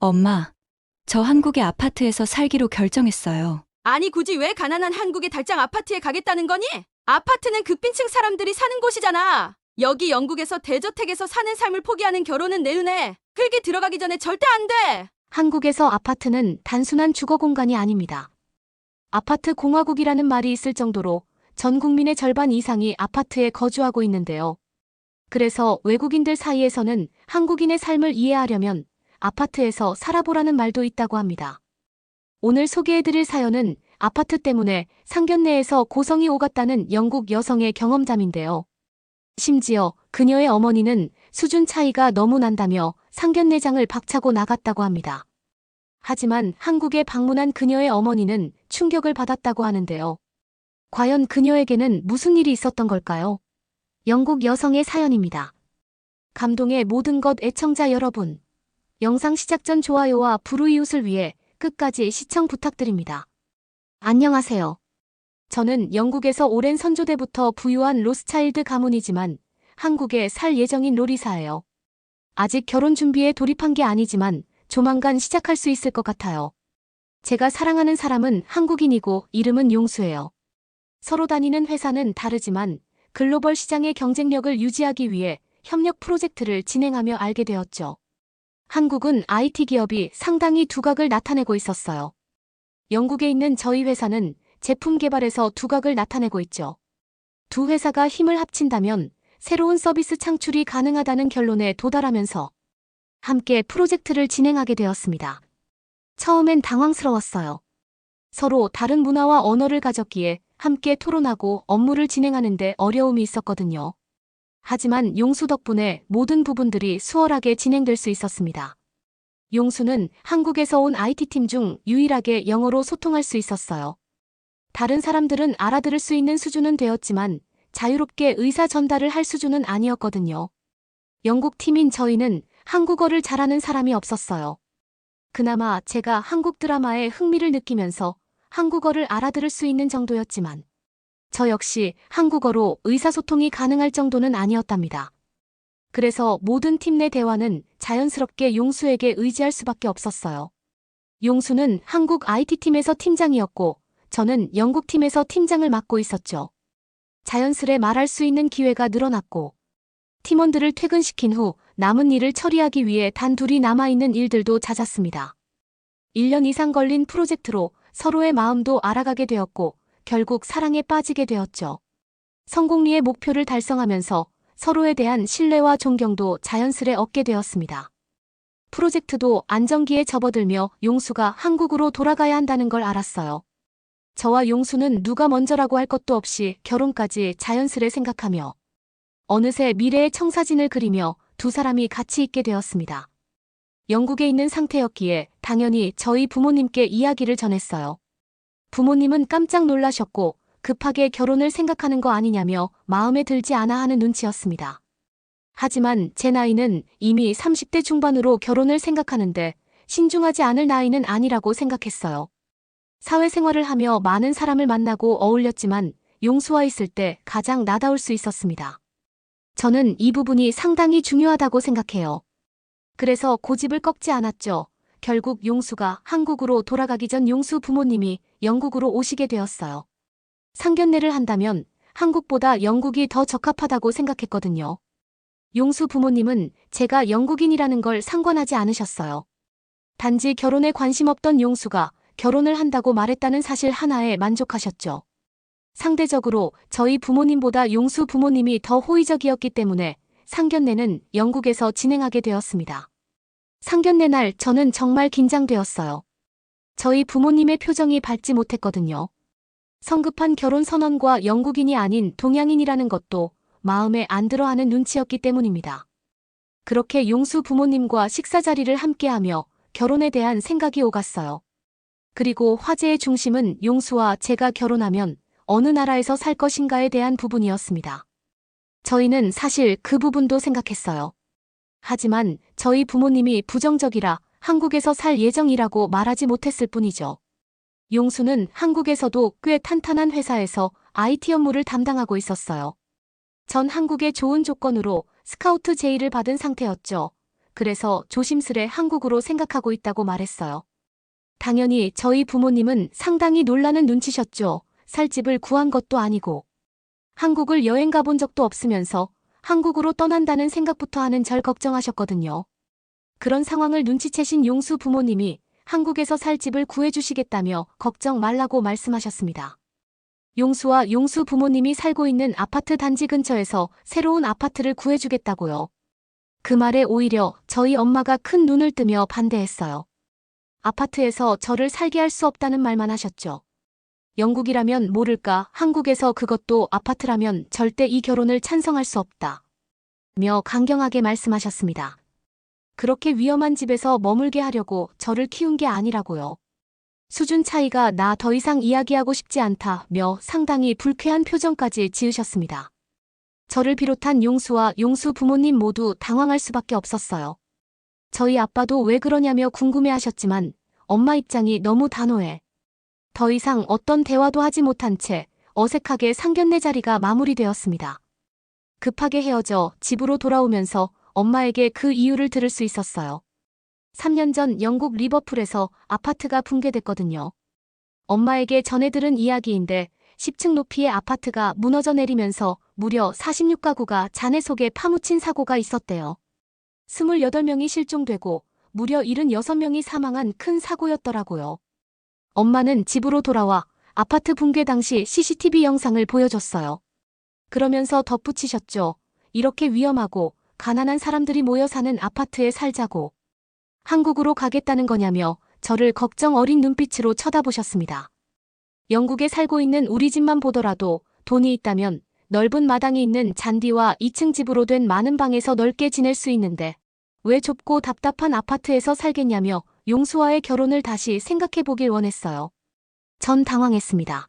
엄마, 저 한국의 아파트에서 살기로 결정했어요. 아니 굳이 왜 가난한 한국의 달장 아파트에 가겠다는 거니? 아파트는 극빈층 사람들이 사는 곳이잖아. 여기 영국에서 대저택에서 사는 삶을 포기하는 결혼은 내 눈에 흙이 들어가기 전에 절대 안 돼. 한국에서 아파트는 단순한 주거 공간이 아닙니다. 아파트 공화국이라는 말이 있을 정도로 전 국민의 절반 이상이 아파트에 거주하고 있는데요. 그래서 외국인들 사이에서는 한국인의 삶을 이해하려면 아파트에서 살아보라는 말도 있다고 합니다. 오늘 소개해드릴 사연은 아파트 때문에 상견례에서 고성이 오갔다는 영국 여성의 경험담인데요. 심지어 그녀의 어머니는 수준 차이가 너무 난다며 상견례장을 박차고 나갔다고 합니다. 하지만 한국에 방문한 그녀의 어머니는 충격을 받았다고 하는데요. 과연 그녀에게는 무슨 일이 있었던 걸까요? 영국 여성의 사연입니다. 감동의 모든 것 애청자 여러분. 영상 시작 전 좋아요와 불우이웃을 위해 끝까지 시청 부탁드립니다. 안녕하세요. 저는 영국에서 오랜 선조대부터 부유한 로스차일드 가문이지만 한국에 살 예정인 로리사예요. 아직 결혼 준비에 돌입한 게 아니지만 조만간 시작할 수 있을 것 같아요. 제가 사랑하는 사람은 한국인이고 이름은 용수예요. 서로 다니는 회사는 다르지만 글로벌 시장의 경쟁력을 유지하기 위해 협력 프로젝트를 진행하며 알게 되었죠. 한국은 IT 기업이 상당히 두각을 나타내고 있었어요. 영국에 있는 저희 회사는 제품 개발에서 두각을 나타내고 있죠. 두 회사가 힘을 합친다면 새로운 서비스 창출이 가능하다는 결론에 도달하면서 함께 프로젝트를 진행하게 되었습니다. 처음엔 당황스러웠어요. 서로 다른 문화와 언어를 가졌기에 함께 토론하고 업무를 진행하는데 어려움이 있었거든요. 하지만 용수 덕분에 모든 부분들이 수월하게 진행될 수 있었습니다. 용수는 한국에서 온 IT팀 중 유일하게 영어로 소통할 수 있었어요. 다른 사람들은 알아들을 수 있는 수준은 되었지만 자유롭게 의사 전달을 할 수준은 아니었거든요. 영국 팀인 저희는 한국어를 잘하는 사람이 없었어요. 그나마 제가 한국 드라마에 흥미를 느끼면서 한국어를 알아들을 수 있는 정도였지만 저 역시 한국어로 의사소통이 가능할 정도는 아니었답니다. 그래서 모든 팀 내 대화는 자연스럽게 용수에게 의지할 수밖에 없었어요. 용수는 한국 IT팀에서 팀장이었고 저는 영국 팀에서 팀장을 맡고 있었죠. 자연스레 말할 수 있는 기회가 늘어났고 팀원들을 퇴근시킨 후 남은 일을 처리하기 위해 단둘이 남아있는 일들도 잦았습니다. 1년 이상 걸린 프로젝트로 서로의 마음도 알아가게 되었고 결국 사랑에 빠지게 되었죠. 성공리의 목표를 달성하면서 서로에 대한 신뢰와 존경도 자연스레 얻게 되었습니다. 프로젝트도 안정기에 접어들며 용수가 한국으로 돌아가야 한다는 걸 알았어요. 저와 용수는 누가 먼저라고 할 것도 없이 결혼까지 자연스레 생각하며 어느새 미래의 청사진을 그리며 두 사람이 같이 있게 되었습니다. 영국에 있는 상태였기에 당연히 저희 부모님께 이야기를 전했어요. 부모님은 깜짝 놀라셨고 급하게 결혼을 생각하는 거 아니냐며 마음에 들지 않아 하는 눈치였습니다. 하지만 제 나이는 이미 30대 중반으로 결혼을 생각하는데 신중하지 않을 나이는 아니라고 생각했어요. 사회생활을 하며 많은 사람을 만나고 어울렸지만 용수와 있을 때 가장 나다울 수 있었습니다. 저는 이 부분이 상당히 중요하다고 생각해요. 그래서 고집을 꺾지 않았죠. 결국 용수가 한국으로 돌아가기 전 용수 부모님이 영국으로 오시게 되었어요. 상견례를 한다면 한국보다 영국이 더 적합하다고 생각했거든요. 용수 부모님은 제가 영국인이라는 걸 상관하지 않으셨어요. 단지 결혼에 관심 없던 용수가 결혼을 한다고 말했다는 사실 하나에 만족하셨죠. 상대적으로 저희 부모님보다 용수 부모님이 더 호의적이었기 때문에 상견례는 영국에서 진행하게 되었습니다. 상견례 날 저는 정말 긴장되었어요. 저희 부모님의 표정이 밝지 못했거든요. 성급한 결혼 선언과 영국인이 아닌 동양인이라는 것도 마음에 안 들어하는 눈치였기 때문입니다. 그렇게 용수 부모님과 식사 자리를 함께하며 결혼에 대한 생각이 오갔어요. 그리고 화제의 중심은 용수와 제가 결혼하면 어느 나라에서 살 것인가에 대한 부분이었습니다. 저희는 사실 그 부분도 생각했어요. 하지만 저희 부모님이 부정적이라 한국에서 살 예정이라고 말하지 못했을 뿐이죠. 용수는 한국에서도 꽤 탄탄한 회사에서 IT 업무를 담당하고 있었어요. 전 한국의 좋은 조건으로 스카우트 제의를 받은 상태였죠. 그래서 조심스레 한국으로 생각하고 있다고 말했어요. 당연히 저희 부모님은 상당히 놀라는 눈치셨죠. 살 집을 구한 것도 아니고 한국을 여행 가본 적도 없으면서 한국으로 떠난다는 생각부터 하는 절 걱정하셨거든요. 그런 상황을 눈치채신 용수 부모님이 한국에서 살 집을 구해주시겠다며 걱정 말라고 말씀하셨습니다. 용수와 용수 부모님이 살고 있는 아파트 단지 근처에서 새로운 아파트를 구해주겠다고요. 그 말에 오히려 저희 엄마가 큰 눈을 뜨며 반대했어요. 아파트에서 저를 살게 할 수 없다는 말만 하셨죠. 영국이라면 모를까 한국에서 그것도 아파트라면 절대 이 결혼을 찬성할 수 없다. 며 강경하게 말씀하셨습니다. 그렇게 위험한 집에서 머물게 하려고 저를 키운 게 아니라고요. 수준 차이가 나 더 이상 이야기하고 싶지 않다며 상당히 불쾌한 표정까지 지으셨습니다. 저를 비롯한 용수와 용수 부모님 모두 당황할 수밖에 없었어요. 저희 아빠도 왜 그러냐며 궁금해하셨지만 엄마 입장이 너무 단호해. 더 이상 어떤 대화도 하지 못한 채 어색하게 상견례 자리가 마무리되었습니다. 급하게 헤어져 집으로 돌아오면서 엄마에게 그 이유를 들을 수 있었어요. 3년 전 영국 리버풀에서 아파트가 붕괴됐거든요. 엄마에게 전해 들은 이야기인데 10층 높이의 아파트가 무너져 내리면서 무려 46가구가 잔해 속에 파묻힌 사고가 있었대요. 28명이 실종되고 무려 76명이 사망한 큰 사고였더라고요. 엄마는 집으로 돌아와 아파트 붕괴 당시 CCTV 영상을 보여줬어요. 그러면서 덧붙이셨죠. 이렇게 위험하고 가난한 사람들이 모여 사는 아파트에 살자고. 한국으로 가겠다는 거냐며 저를 걱정 어린 눈빛으로 쳐다보셨습니다. 영국에 살고 있는 우리 집만 보더라도 돈이 있다면 넓은 마당이 있는 잔디와 2층 집으로 된 많은 방에서 넓게 지낼 수 있는데 왜 좁고 답답한 아파트에서 살겠냐며 용수와의 결혼을 다시 생각해보길 원했어요. 전 당황했습니다.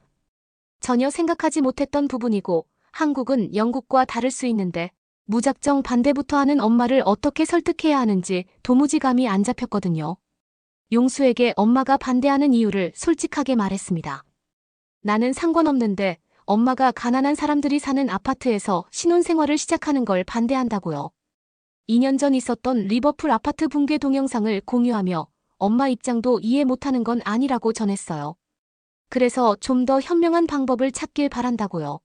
전혀 생각하지 못했던 부분이고 한국은 영국과 다를 수 있는데 무작정 반대부터 하는 엄마를 어떻게 설득해야 하는지 도무지 감이 안 잡혔거든요. 용수에게 엄마가 반대하는 이유를 솔직하게 말했습니다. 나는 상관없는데 엄마가 가난한 사람들이 사는 아파트에서 신혼생활을 시작하는 걸 반대한다고요. 2년 전 있었던 리버풀 아파트 붕괴 동영상을 공유하며 엄마 입장도 이해 못하는 건 아니라고 전했어요. 그래서 좀 더 현명한 방법을 찾길 바란다고요.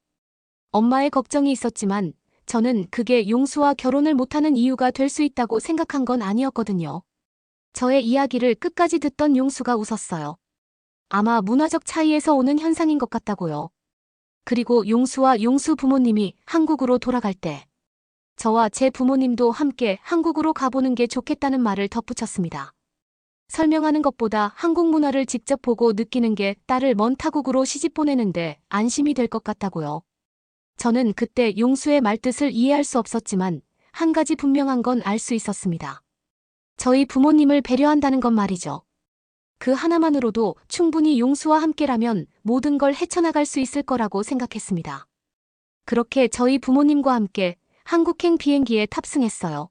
엄마의 걱정이 있었지만 저는 그게 용수와 결혼을 못하는 이유가 될 수 있다고 생각한 건 아니었거든요. 저의 이야기를 끝까지 듣던 용수가 웃었어요. 아마 문화적 차이에서 오는 현상인 것 같다고요. 그리고 용수와 용수 부모님이 한국으로 돌아갈 때 저와 제 부모님도 함께 한국으로 가보는 게 좋겠다는 말을 덧붙였습니다. 설명하는 것보다 한국 문화를 직접 보고 느끼는 게 딸을 먼 타국으로 시집 보내는데 안심이 될 것 같다고요. 저는 그때 용수의 말뜻을 이해할 수 없었지만 한 가지 분명한 건 알 수 있었습니다. 저희 부모님을 배려한다는 건 말이죠. 그 하나만으로도 충분히 용수와 함께라면 모든 걸 헤쳐나갈 수 있을 거라고 생각했습니다. 그렇게 저희 부모님과 함께 한국행 비행기에 탑승했어요.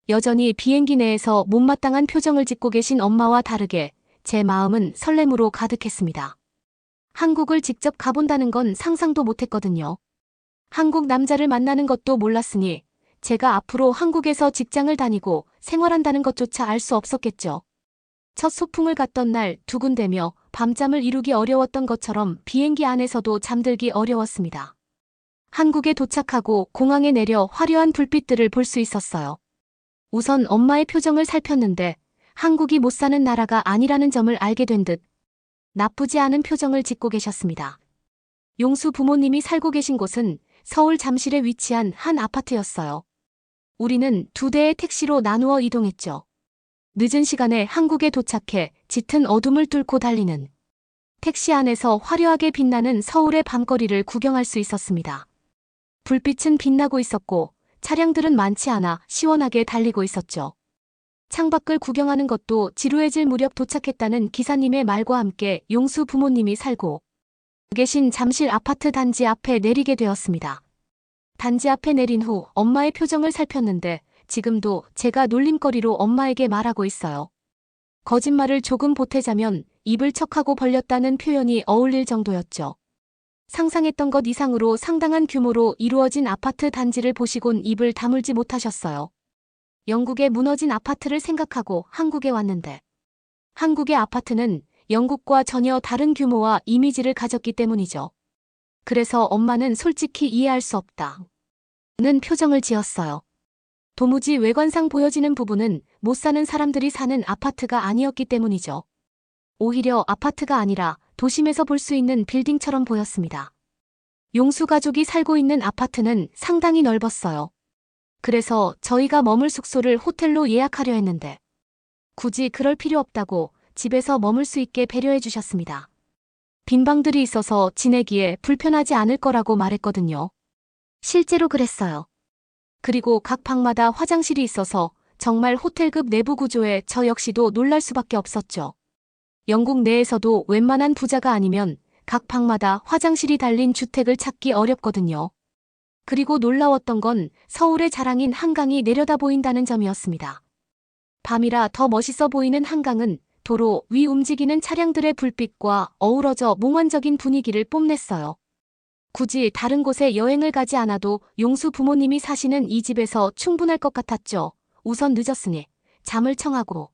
여전히 비행기 내에서 못마땅한 표정을 짓고 계신 엄마와 다르게 제 마음은 설렘으로 가득했습니다. 한국을 직접 가본다는 건 상상도 못했거든요. 한국 남자를 만나는 것도 몰랐으니 제가 앞으로 한국에서 직장을 다니고 생활한다는 것조차 알 수 없었겠죠. 첫 소풍을 갔던 날 두근대며 밤잠을 이루기 어려웠던 것처럼 비행기 안에서도 잠들기 어려웠습니다. 한국에 도착하고 공항에 내려 화려한 불빛들을 볼 수 있었어요. 우선 엄마의 표정을 살폈는데 한국이 못 사는 나라가 아니라는 점을 알게 된 듯 나쁘지 않은 표정을 짓고 계셨습니다. 용수 부모님이 살고 계신 곳은 서울 잠실에 위치한 한 아파트였어요. 우리는 2대의 택시로 나누어 이동했죠. 늦은 시간에 한국에 도착해 짙은 어둠을 뚫고 달리는 택시 안에서 화려하게 빛나는 서울의 밤거리를 구경할 수 있었습니다. 불빛은 빛나고 있었고 차량들은 많지 않아 시원하게 달리고 있었죠. 창밖을 구경하는 것도 지루해질 무렵 도착했다는 기사님의 말과 함께 용수 부모님이 살고 계신 잠실 아파트 단지 앞에 내리게 되었습니다. 단지 앞에 내린 후 엄마의 표정을 살폈는데 지금도 제가 놀림거리로 엄마에게 말하고 있어요. 거짓말을 조금 보태자면 입을 척하고 벌렸다는 표현이 어울릴 정도였죠. 상상했던 것 이상으로 상당한 규모로 이루어진 아파트 단지를 보시곤 입을 다물지 못하셨어요. 영국의 무너진 아파트를 생각하고 한국에 왔는데 한국의 아파트는 영국과 전혀 다른 규모와 이미지를 가졌기 때문이죠. 그래서 엄마는 솔직히 이해할 수 없다 는 표정을 지었어요. 도무지 외관상 보여지는 부분은 못 사는 사람들이 사는 아파트가 아니었기 때문이죠. 오히려 아파트가 아니라 도심에서 볼 수 있는 빌딩처럼 보였습니다. 용수 가족이 살고 있는 아파트는 상당히 넓었어요. 그래서 저희가 머물 숙소를 호텔로 예약하려 했는데 굳이 그럴 필요 없다고 집에서 머물 수 있게 배려해 주셨습니다. 빈 방들이 있어서 지내기에 불편하지 않을 거라고 말했거든요. 실제로 그랬어요. 그리고 각 방마다 화장실이 있어서 정말 호텔급 내부 구조에 저 역시도 놀랄 수밖에 없었죠. 영국 내에서도 웬만한 부자가 아니면 각 방마다 화장실이 달린 주택을 찾기 어렵거든요. 그리고 놀라웠던 건 서울의 자랑인 한강이 내려다 보인다는 점이었습니다. 밤이라 더 멋있어 보이는 한강은 도로 위 움직이는 차량들의 불빛과 어우러져 몽환적인 분위기를 뽐냈어요. 굳이 다른 곳에 여행을 가지 않아도 용수 부모님이 사시는 이 집에서 충분할 것 같았죠. 우선 늦었으니 잠을 청하고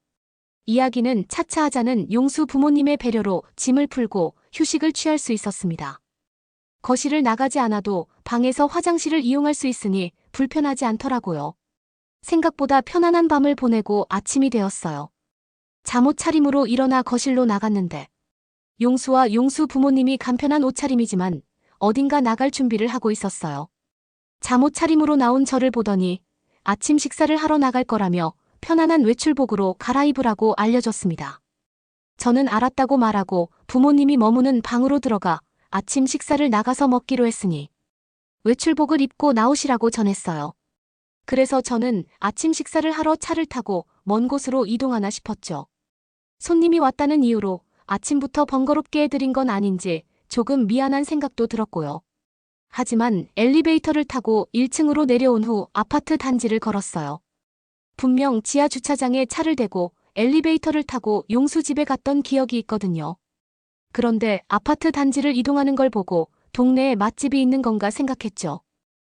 이야기는 차차 하자는 용수 부모님의 배려로 짐을 풀고 휴식을 취할 수 있었습니다. 거실을 나가지 않아도 방에서 화장실을 이용할 수 있으니 불편하지 않더라고요. 생각보다 편안한 밤을 보내고 아침이 되었어요. 잠옷 차림으로 일어나 거실로 나갔는데 용수와 용수 부모님이 간편한 옷차림이지만 어딘가 나갈 준비를 하고 있었어요. 잠옷 차림으로 나온 저를 보더니 아침 식사를 하러 나갈 거라며 편안한 외출복으로 갈아입으라고 알려줬습니다. 저는 알았다고 말하고 부모님이 머무는 방으로 들어가 아침 식사를 나가서 먹기로 했으니 외출복을 입고 나오시라고 전했어요. 그래서 저는 아침 식사를 하러 차를 타고 먼 곳으로 이동하나 싶었죠. 손님이 왔다는 이유로 아침부터 번거롭게 해드린 건 아닌지 조금 미안한 생각도 들었고요. 하지만 엘리베이터를 타고 1층으로 내려온 후 아파트 단지를 걸었어요. 분명 지하 주차장에 차를 대고 엘리베이터를 타고 용수 집에 갔던 기억이 있거든요. 그런데 아파트 단지를 이동하는 걸 보고 동네에 맛집이 있는 건가 생각했죠.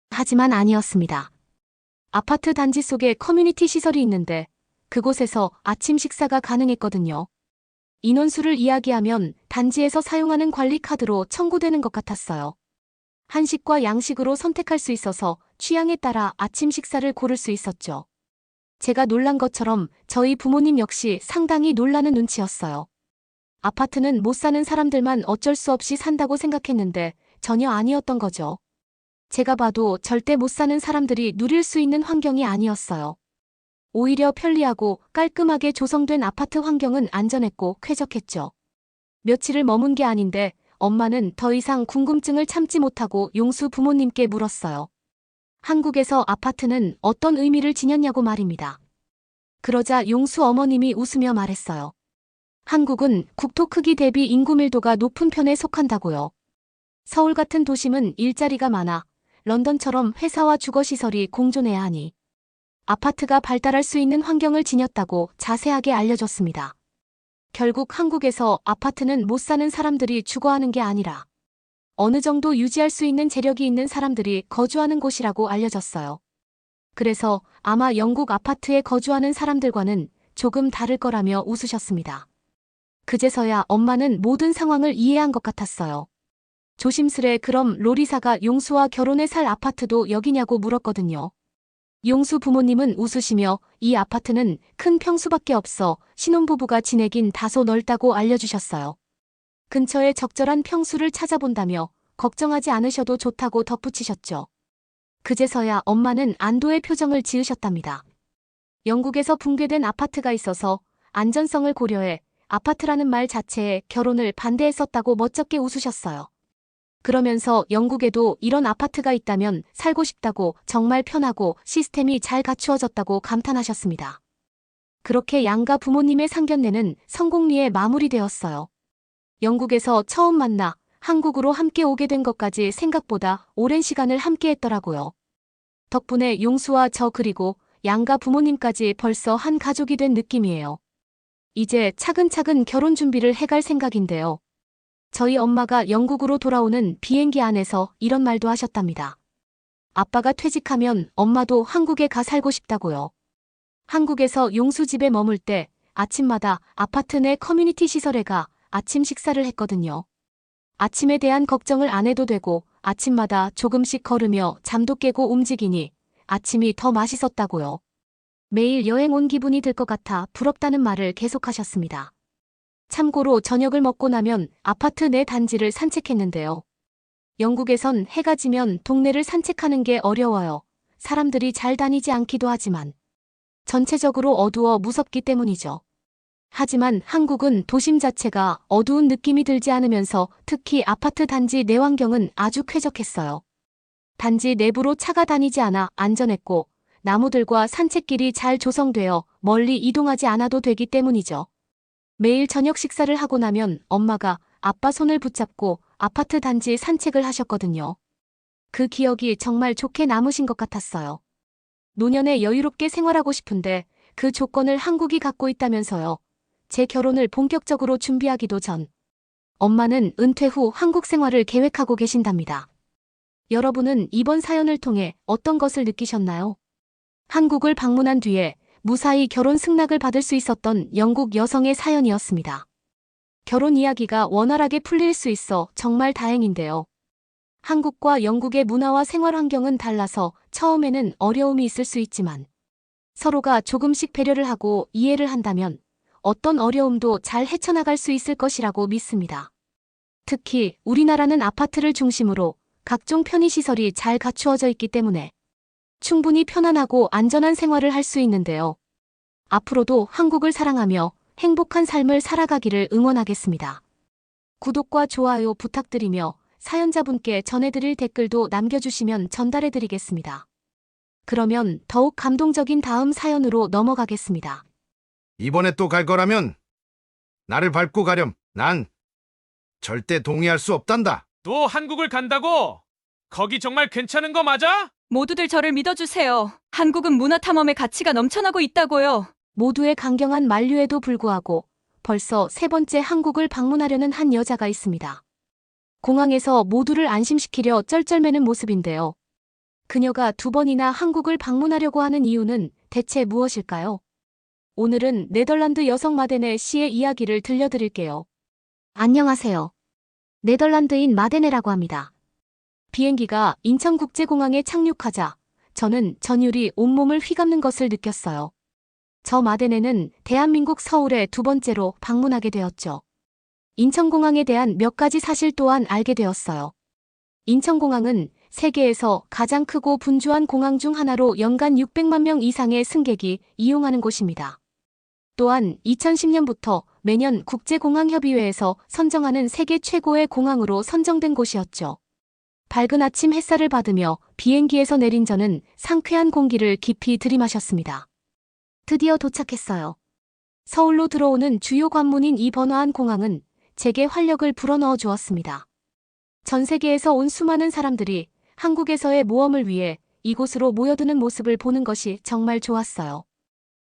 하지만 아니었습니다. 아파트 단지 속에 커뮤니티 시설이 있는데 그곳에서 아침 식사가 가능했거든요. 인원수를 이야기하면 단지에서 사용하는 관리 카드로 청구되는 것 같았어요. 한식과 양식으로 선택할 수 있어서 취향에 따라 아침 식사를 고를 수 있었죠. 제가 놀란 것처럼 저희 부모님 역시 상당히 놀라는 눈치였어요. 아파트는 못 사는 사람들만 어쩔 수 없이 산다고 생각했는데 전혀 아니었던 거죠. 제가 봐도 절대 못 사는 사람들이 누릴 수 있는 환경이 아니었어요. 오히려 편리하고 깔끔하게 조성된 아파트 환경은 안전했고 쾌적했죠. 며칠을 머문 게 아닌데 엄마는 더 이상 궁금증을 참지 못하고 용수 부모님께 물었어요. 한국에서 아파트는 어떤 의미를 지녔냐고 말입니다. 그러자 용수 어머님이 웃으며 말했어요. 한국은 국토 크기 대비 인구 밀도가 높은 편에 속한다고요. 서울 같은 도심은 일자리가 많아 런던처럼 회사와 주거시설이 공존해야 하니 아파트가 발달할 수 있는 환경을 지녔다고 자세하게 알려줬습니다. 결국 한국에서 아파트는 못 사는 사람들이 주거하는 게 아니라 어느 정도 유지할 수 있는 재력이 있는 사람들이 거주하는 곳이라고 알려졌어요. 그래서 아마 영국 아파트에 거주하는 사람들과는 조금 다를 거라며 웃으셨습니다. 그제서야 엄마는 모든 상황을 이해한 것 같았어요. 조심스레 그럼 로리사가 용수와 결혼해 살 아파트도 여기냐고 물었거든요. 용수 부모님은 웃으시며 이 아파트는 큰 평수밖에 없어 신혼부부가 지내긴 다소 넓다고 알려주셨어요. 근처에 적절한 평수를 찾아본다며 걱정하지 않으셔도 좋다고 덧붙이셨죠. 그제서야 엄마는 안도의 표정을 지으셨답니다. 영국에서 붕괴된 아파트가 있어서 안전성을 고려해 아파트라는 말 자체에 결혼을 반대했었다고 멋쩍게 웃으셨어요. 그러면서 영국에도 이런 아파트가 있다면 살고 싶다고 정말 편하고 시스템이 잘 갖추어졌다고 감탄하셨습니다. 그렇게 양가 부모님의 상견례는 성공리에 마무리되었어요. 영국에서 처음 만나 한국으로 함께 오게 된 것까지 생각보다 오랜 시간을 함께 했더라고요. 덕분에 용수와 저 그리고 양가 부모님까지 벌써 한 가족이 된 느낌이에요. 이제 차근차근 결혼 준비를 해갈 생각인데요. 저희 엄마가 영국으로 돌아오는 비행기 안에서 이런 말도 하셨답니다. 아빠가 퇴직하면 엄마도 한국에 가 살고 싶다고요. 한국에서 용수집에 머물 때 아침마다 아파트 내 커뮤니티 시설에 가 아침 식사를 했거든요. 아침에 대한 걱정을 안 해도 되고 아침마다 조금씩 걸으며 잠도 깨고 움직이니 아침이 더 맛있었다고요. 매일 여행 온 기분이 들 것 같아 부럽다는 말을 계속하셨습니다. 참고로 저녁을 먹고 나면 아파트 내 단지를 산책했는데요. 영국에선 해가 지면 동네를 산책하는 게 어려워요. 사람들이 잘 다니지 않기도 하지만 전체적으로 어두워 무섭기 때문이죠. 하지만 한국은 도심 자체가 어두운 느낌이 들지 않으면서 특히 아파트 단지 내환경은 아주 쾌적했어요. 단지 내부로 차가 다니지 않아 안전했고 나무들과 산책길이 잘 조성되어 멀리 이동하지 않아도 되기 때문이죠. 매일 저녁 식사를 하고 나면 엄마가 아빠 손을 붙잡고 아파트 단지 산책을 하셨거든요. 그 기억이 정말 좋게 남으신 것 같았어요. 노년에 여유롭게 생활하고 싶은데 그 조건을 한국이 갖고 있다면서요. 제 결혼을 본격적으로 준비하기도 전 엄마는 은퇴 후 한국 생활을 계획하고 계신답니다. 여러분은 이번 사연을 통해 어떤 것을 느끼셨나요? 한국을 방문한 뒤에 무사히 결혼 승낙을 받을 수 있었던 영국 여성의 사연이었습니다. 결혼 이야기가 원활하게 풀릴 수 있어 정말 다행인데요. 한국과 영국의 문화와 생활 환경은 달라서 처음에는 어려움이 있을 수 있지만 서로가 조금씩 배려를 하고 이해를 한다면 어떤 어려움도 잘 헤쳐나갈 수 있을 것이라고 믿습니다. 특히 우리나라는 아파트를 중심으로 각종 편의시설이 잘 갖추어져 있기 때문에 충분히 편안하고 안전한 생활을 할 수 있는데요. 앞으로도 한국을 사랑하며 행복한 삶을 살아가기를 응원하겠습니다. 구독과 좋아요 부탁드리며 사연자분께 전해드릴 댓글도 남겨주시면 전달해드리겠습니다. 그러면 더욱 감동적인 다음 사연으로 넘어가겠습니다. 이번에 또 갈 거라면 나를 밟고 가렴. 난 절대 동의할 수 없단다. 또 한국을 간다고? 거기 정말 괜찮은 거 맞아? 모두들 저를 믿어주세요. 한국은 문화 탐험의 가치가 넘쳐나고 있다고요. 모두의 강경한 만류에도 불구하고 벌써 세 번째 한국을 방문하려는 한 여자가 있습니다. 공항에서 모두를 안심시키려 쩔쩔매는 모습인데요. 그녀가 두 번이나 한국을 방문하려고 하는 이유는 대체 무엇일까요? 오늘은 네덜란드 여성 마데네 씨의 이야기를 들려드릴게요. 안녕하세요. 네덜란드인 마데네라고 합니다. 비행기가 인천국제공항에 착륙하자 저는 전율이 온몸을 휘감는 것을 느꼈어요. 저 마데네는 대한민국 서울에 두 번째로 방문하게 되었죠. 인천공항에 대한 몇 가지 사실 또한 알게 되었어요. 인천공항은 세계에서 가장 크고 분주한 공항 중 하나로 연간 600만 명 이상의 승객이 이용하는 곳입니다. 또한 2010년부터 매년 국제공항협의회에서 선정하는 세계 최고의 공항으로 선정된 곳이었죠. 밝은 아침 햇살을 받으며 비행기에서 내린 저는 상쾌한 공기를 깊이 들이마셨습니다. 드디어 도착했어요. 서울로 들어오는 주요 관문인 이 번화한 공항은 제게 활력을 불어넣어 주었습니다. 전 세계에서 온 수많은 사람들이 한국에서의 모험을 위해 이곳으로 모여드는 모습을 보는 것이 정말 좋았어요.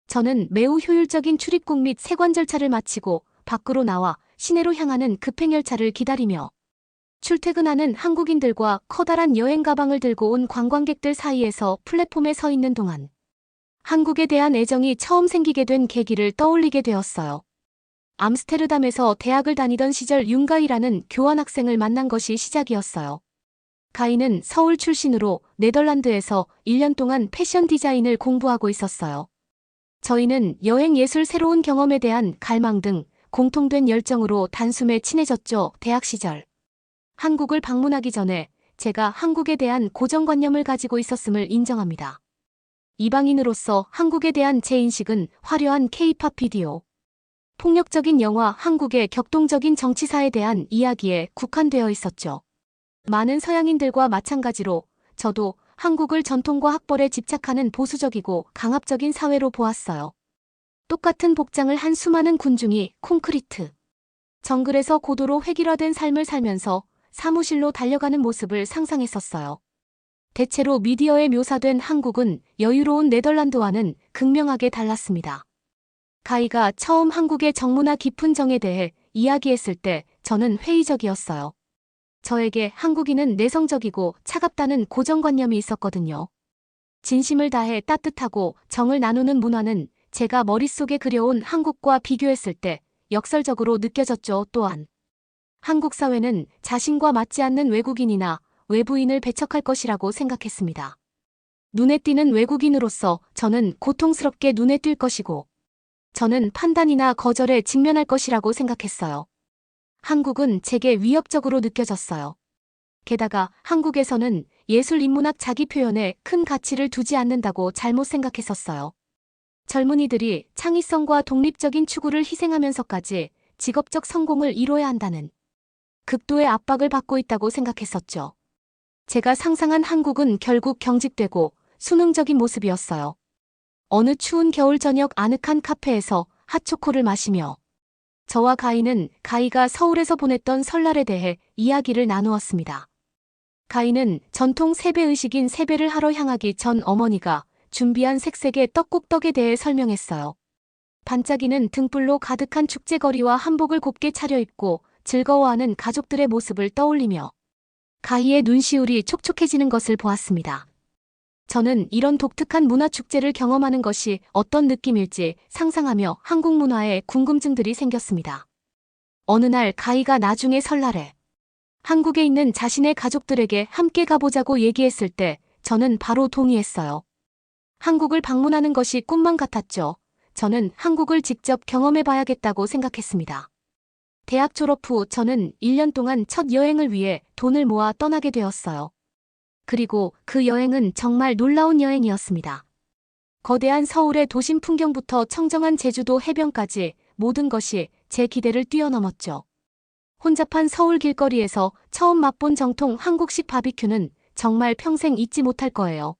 저는 매우 효율적인 출입국 및 세관 절차를 마치고 밖으로 나와 시내로 향하는 급행열차를 기다리며 출퇴근하는 한국인들과 커다란 여행 가방을 들고 온 관광객들 사이에서 플랫폼에 서 있는 동안 한국에 대한 애정이 처음 생기게 된 계기를 떠올리게 되었어요. 암스테르담에서 대학을 다니던 시절 윤가이라는 교환학생을 만난 것이 시작이었어요. 가이는 서울 출신으로 네덜란드에서 1년 동안 패션 디자인을 공부하고 있었어요. 저희는 여행 예술 새로운 경험에 대한 갈망 등 공통된 열정으로 단숨에 친해졌죠. 대학 시절. 한국을 방문하기 전에 제가 한국에 대한 고정관념을 가지고 있었음을 인정합니다. 이방인으로서 한국에 대한 제 인식은 화려한 K-팝 비디오, 폭력적인 영화, 한국의 격동적인 정치사에 대한 이야기에 국한되어 있었죠. 많은 서양인들과 마찬가지로 저도 한국을 전통과 학벌에 집착하는 보수적이고 강압적인 사회로 보았어요. 똑같은 복장을 한 수많은 군중이 콘크리트 정글에서 고도로 획일화된 삶을 살면서 사무실로 달려가는 모습을 상상했었어요. 대체로 미디어에 묘사된 한국은 여유로운 네덜란드와는 극명하게 달랐습니다. 가이가 처음 한국의 정문화 깊은 정에 대해 이야기했을 때 저는 회의적이었어요. 저에게 한국인은 내성적이고 차갑다는 고정관념이 있었거든요. 진심을 다해 따뜻하고 정을 나누는 문화는 제가 머릿속에 그려온 한국과 비교했을 때 역설적으로 느껴졌죠. 또한 한국 사회는 자신과 맞지 않는 외국인이나 외부인을 배척할 것이라고 생각했습니다. 눈에 띄는 외국인으로서 저는 고통스럽게 눈에 띌 것이고 저는 판단이나 거절에 직면할 것이라고 생각했어요. 한국은 제게 위협적으로 느껴졌어요. 게다가 한국에서는 예술 인문학 자기 표현에 큰 가치를 두지 않는다고 잘못 생각했었어요. 젊은이들이 창의성과 독립적인 추구를 희생하면서까지 직업적 성공을 이뤄야 한다는 극도의 압박을 받고 있다고 생각했었죠. 제가 상상한 한국은 결국 경직되고 수능적인 모습이었어요. 어느 추운 겨울 저녁 아늑한 카페에서 핫초코를 마시며 저와 가희가 서울에서 보냈던 설날에 대해 이야기를 나누었습니다. 가희는 전통 세배의식인 세배를 하러 향하기 전 어머니가 준비한 색색의 떡국떡에 대해 설명했어요. 반짝이는 등불로 가득한 축제거리와 한복을 곱게 차려입고 즐거워하는 가족들의 모습을 떠올리며 가희의 눈시울이 촉촉해지는 것을 보았습니다. 저는 이런 독특한 문화축제를 경험하는 것이 어떤 느낌일지 상상하며 한국 문화에 궁금증들이 생겼습니다. 어느 날 가희가 나중에 설날에 한국에 있는 자신의 가족들에게 함께 가보자고 얘기했을 때 저는 바로 동의했어요. 한국을 방문하는 것이 꿈만 같았죠. 저는 한국을 직접 경험해봐야겠다고 생각했습니다. 대학 졸업 후 저는 1년 동안 첫 여행을 위해 돈을 모아 떠나게 되었어요. 그리고 그 여행은 정말 놀라운 여행이었습니다. 거대한 서울의 도심 풍경부터 청정한 제주도 해변까지 모든 것이 제 기대를 뛰어넘었죠. 혼잡한 서울 길거리에서 처음 맛본 정통 한국식 바비큐는 정말 평생 잊지 못할 거예요.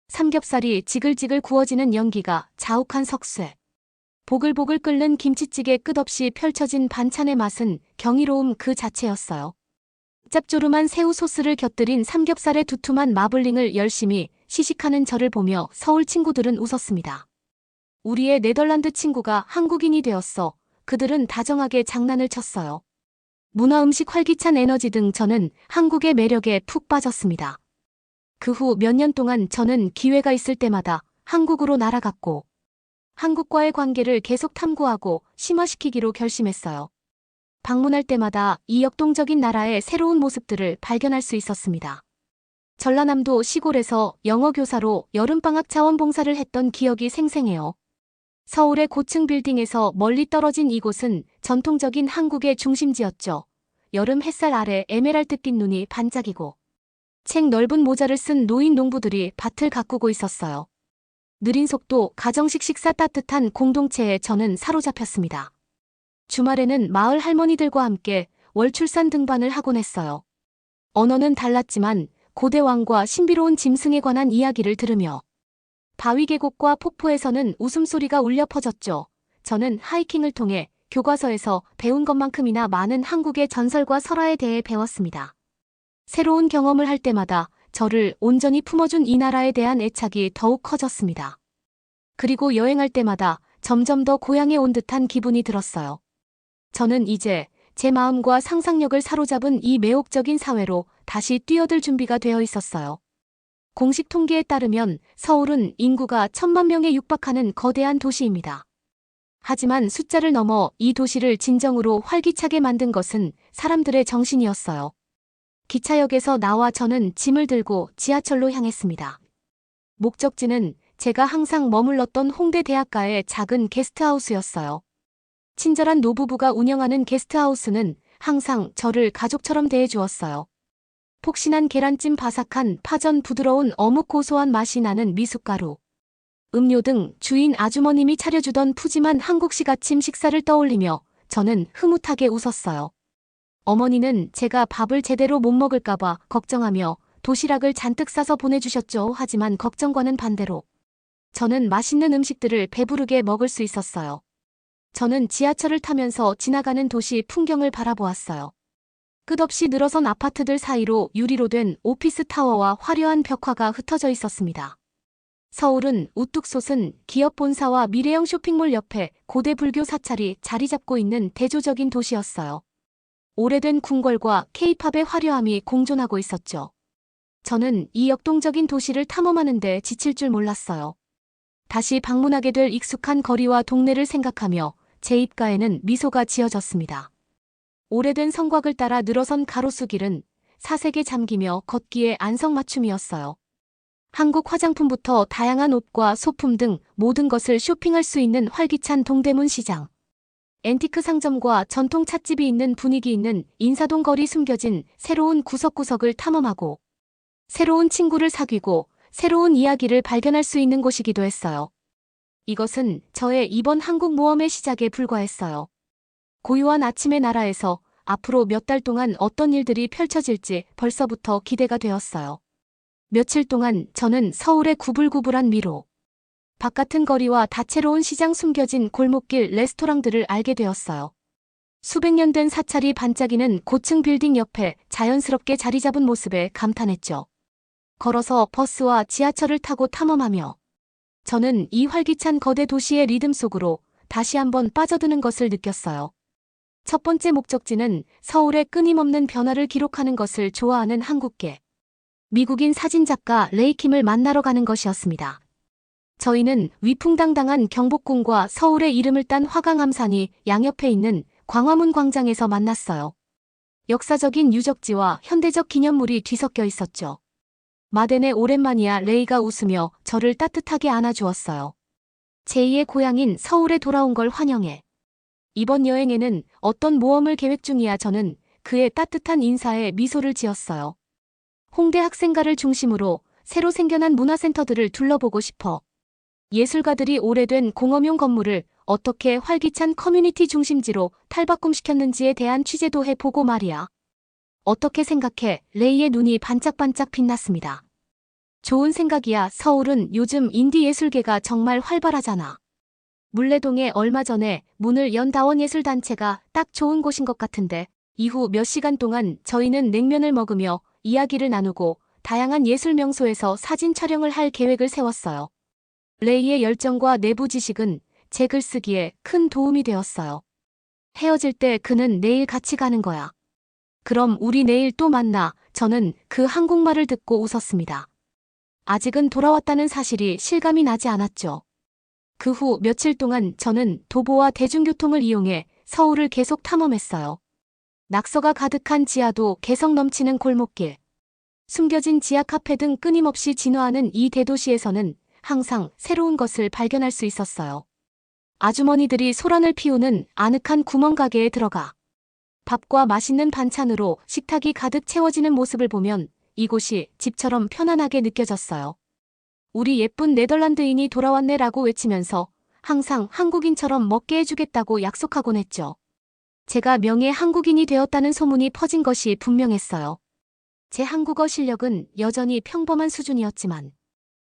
삼겹살이 지글지글 구워지는 연기가 자욱한 석쇠, 보글보글 끓는 김치찌개 끝없이 펼쳐진 반찬의 맛은 경이로움 그 자체였어요. 짭조름한 새우 소스를 곁들인 삼겹살의 두툼한 마블링을 열심히 시식하는 저를 보며 서울 친구들은 웃었습니다. 우리의 네덜란드 친구가 한국인이 되었어. 그들은 다정하게 장난을 쳤어요. 문화 음식 활기찬 에너지 등 저는 한국의 매력에 푹 빠졌습니다. 그 후 몇 년 동안 저는 기회가 있을 때마다 한국으로 날아갔고 한국과의 관계를 계속 탐구하고 심화시키기로 결심했어요. 방문할 때마다 이 역동적인 나라의 새로운 모습들을 발견할 수 있었습니다. 전라남도 시골에서 영어 교사로 여름방학 자원봉사를 했던 기억이 생생해요. 서울의 고층 빌딩에서 멀리 떨어진 이곳은 전통적인 한국의 중심지였죠. 여름 햇살 아래 에메랄드빛 눈이 반짝이고 책 넓은 모자를 쓴 노인 농부들이 밭을 가꾸고 있었어요. 느린 속도, 가정식 식사 따뜻한 공동체에 저는 사로잡혔습니다. 주말에는 마을 할머니들과 함께 월출산 등반을 하곤 했어요. 언어는 달랐지만 고대 왕과 신비로운 짐승에 관한 이야기를 들으며 바위 계곡과 폭포에서는 웃음소리가 울려 퍼졌죠. 저는 하이킹을 통해 교과서에서 배운 것만큼이나 많은 한국의 전설과 설화에 대해 배웠습니다. 새로운 경험을 할 때마다 저를 온전히 품어준 이 나라에 대한 애착이 더욱 커졌습니다. 그리고 여행할 때마다 점점 더 고향에 온 듯한 기분이 들었어요. 저는 이제 제 마음과 상상력을 사로잡은 이 매혹적인 사회로 다시 뛰어들 준비가 되어 있었어요. 공식 통계에 따르면 서울은 인구가 1,000만 명에 육박하는 거대한 도시입니다. 하지만 숫자를 넘어 이 도시를 진정으로 활기차게 만든 것은 사람들의 정신이었어요. 기차역에서 나와 저는 짐을 들고 지하철로 향했습니다. 목적지는 제가 항상 머물렀던 홍대 대학가의 작은 게스트하우스였어요. 친절한 노부부가 운영하는 게스트하우스는 항상 저를 가족처럼 대해주었어요. 폭신한 계란찜, 바삭한 파전, 부드러운 어묵, 고소한 맛이 나는 미숫가루, 음료 등 주인 아주머님이 차려주던 푸짐한 한국식 아침 식사를 떠올리며 저는 흐뭇하게 웃었어요. 어머니는 제가 밥을 제대로 못 먹을까봐 걱정하며 도시락을 잔뜩 싸서 보내주셨죠. 하지만 걱정과는 반대로 저는 맛있는 음식들을 배부르게 먹을 수 있었어요. 저는 지하철을 타면서 지나가는 도시 풍경을 바라보았어요. 끝없이 늘어선 아파트들 사이로 유리로 된 오피스 타워와 화려한 벽화가 흩어져 있었습니다. 서울은 우뚝 솟은 기업 본사와 미래형 쇼핑몰 옆에 고대 불교 사찰이 자리 잡고 있는 대조적인 도시였어요. 오래된 궁궐과 케이팝의 화려함이 공존하고 있었죠. 저는 이 역동적인 도시를 탐험하는데 지칠 줄 몰랐어요. 다시 방문하게 될 익숙한 거리와 동네를 생각하며 제 입가에는 미소가 지어졌습니다. 오래된 성곽을 따라 늘어선 가로수 길은 사색에 잠기며 걷기에 안성맞춤이었어요. 한국 화장품부터 다양한 옷과 소품 등 모든 것을 쇼핑할 수 있는 활기찬 동대문 시장. 앤티크 상점과 전통 찻집이 있는 분위기 있는 인사동 거리 숨겨진 새로운 구석구석을 탐험하고 새로운 친구를 사귀고 새로운 이야기를 발견할 수 있는 곳이기도 했어요. 이것은 저의 이번 한국 모험의 시작에 불과했어요. 고요한 아침의 나라에서 앞으로 몇 달 동안 어떤 일들이 펼쳐질지 벌써부터 기대가 되었어요. 며칠 동안 저는 서울의 구불구불한 미로, 바깥은 거리와 다채로운 시장 숨겨진 골목길 레스토랑들을 알게 되었어요. 수백 년 된 사찰이 반짝이는 고층 빌딩 옆에 자연스럽게 자리 잡은 모습에 감탄했죠. 걸어서 버스와 지하철을 타고 탐험하며 저는 이 활기찬 거대 도시의 리듬 속으로 다시 한번 빠져드는 것을 느꼈어요. 첫 번째 목적지는 서울의 끊임없는 변화를 기록하는 것을 좋아하는 한국계 미국인 사진작가 레이킴을 만나러 가는 것이었습니다. 저희는 위풍당당한 경복궁과 서울의 이름을 딴 화강암산이 양옆에 있는 광화문 광장에서 만났어요. 역사적인 유적지와 현대적 기념물이 뒤섞여 있었죠. 마덴의 오랜만이야 레이가 웃으며 저를 따뜻하게 안아주었어요. 제2의 고향인 서울에 돌아온 걸 환영해. 이번 여행에는 어떤 모험을 계획 중이야. 저는 그의 따뜻한 인사에 미소를 지었어요. 홍대 학생가를 중심으로 새로 생겨난 문화센터들을 둘러보고 싶어. 예술가들이 오래된 공업용 건물을 어떻게 활기찬 커뮤니티 중심지로 탈바꿈시켰는지에 대한 취재도 해보고 말이야. 어떻게 생각해? 레이의 눈이 반짝반짝 빛났습니다. 좋은 생각이야. 서울은 요즘 인디 예술계가 정말 활발하잖아. 물레동에 얼마 전에 문을 연 다원예술단체가 딱 좋은 곳인 것 같은데. 이후 몇 시간 동안 저희는 냉면을 먹으며 이야기를 나누고 다양한 예술 명소에서 사진 촬영을 할 계획을 세웠어요. 레이의 열정과 내부 지식은 제 글쓰기에 큰 도움이 되었어요. 헤어질 때 그는 내일 같이 가는 거야. 그럼 우리 내일 또 만나. 저는 그 한국말을 듣고 웃었습니다. 아직은 돌아왔다는 사실이 실감이 나지 않았죠. 그 후 며칠 동안 저는 도보와 대중교통을 이용해 서울을 계속 탐험했어요. 낙서가 가득한 지하도 개성 넘치는 골목길, 숨겨진 지하 카페 등 끊임없이 진화하는 이 대도시에서는 항상 새로운 것을 발견할 수 있었어요. 아주머니들이 소란을 피우는 아늑한 구멍가게에 들어가 밥과 맛있는 반찬으로 식탁이 가득 채워지는 모습을 보면 이곳이 집처럼 편안하게 느껴졌어요. 우리 예쁜 네덜란드인이 돌아왔네라고 외치면서 항상 한국인처럼 먹게 해주겠다고 약속하곤 했죠. 제가 명예 한국인이 되었다는 소문이 퍼진 것이 분명했어요. 제 한국어 실력은 여전히 평범한 수준이었지만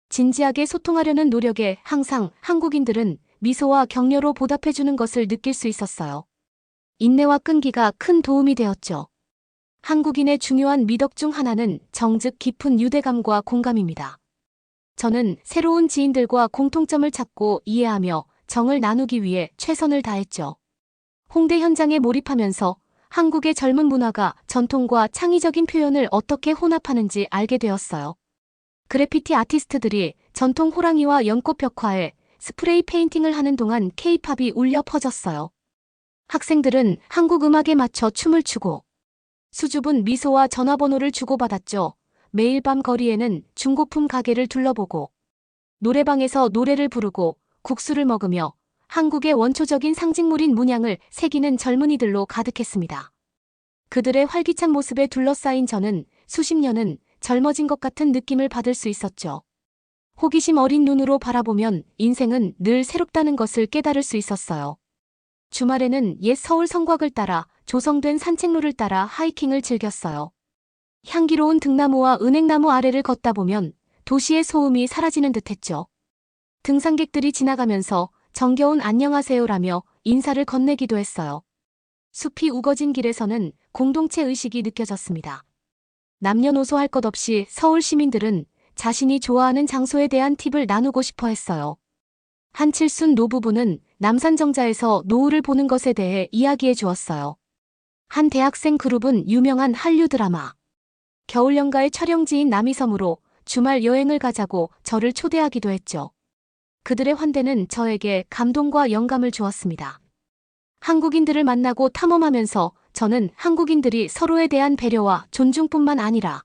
진지하게 소통하려는 노력에 항상 한국인들은 미소와 격려로 보답해주는 것을 느낄 수 있었어요. 인내와 끈기가 큰 도움이 되었죠. 한국인의 중요한 미덕 중 하나는 정즉 깊은 유대감과 공감입니다. 저는 새로운 지인들과 공통점을 찾고 이해하며 정을 나누기 위해 최선을 다했죠. 홍대 현장에 몰입하면서 한국의 젊은 문화가 전통과 창의적인 표현을 어떻게 혼합하는지 알게 되었어요. 그래피티 아티스트들이 전통 호랑이와 연꽃 벽화에 스프레이 페인팅을 하는 동안 K-팝이 울려 퍼졌어요. 학생들은 한국 음악에 맞춰 춤을 추고 수줍은 미소와 전화번호를 주고받았죠. 매일 밤 거리에는 중고품 가게를 둘러보고 노래방에서 노래를 부르고 국수를 먹으며 한국의 원초적인 상징물인 문양을 새기는 젊은이들로 가득했습니다. 그들의 활기찬 모습에 둘러싸인 저는 수십 년은 젊어진 것 같은 느낌을 받을 수 있었죠. 호기심 어린 눈으로 바라보면 인생은 늘 새롭다는 것을 깨달을 수 있었어요. 주말에는 옛 서울 성곽을 따라 조성된 산책로를 따라 하이킹을 즐겼어요. 향기로운 등나무와 은행나무 아래를 걷다 보면 도시의 소음이 사라지는 듯했죠. 등산객들이 지나가면서 정겨운 안녕하세요라며 인사를 건네기도 했어요. 숲이 우거진 길에서는 공동체 의식이 느껴졌습니다. 남녀노소 할 것 없이 서울 시민들은 자신이 좋아하는 장소에 대한 팁을 나누고 싶어 했어요. 한칠순 노부부는 남산정자에서 노을을 보는 것에 대해 이야기해 주었어요. 한 대학생 그룹은 유명한 한류 드라마 겨울 연가의 촬영지인 남이섬으로 주말 여행을 가자고 저를 초대하기도 했죠. 그들의 환대는 저에게 감동과 영감을 주었습니다. 한국인들을 만나고 탐험하면서 저는 한국인들이 서로에 대한 배려와 존중뿐만 아니라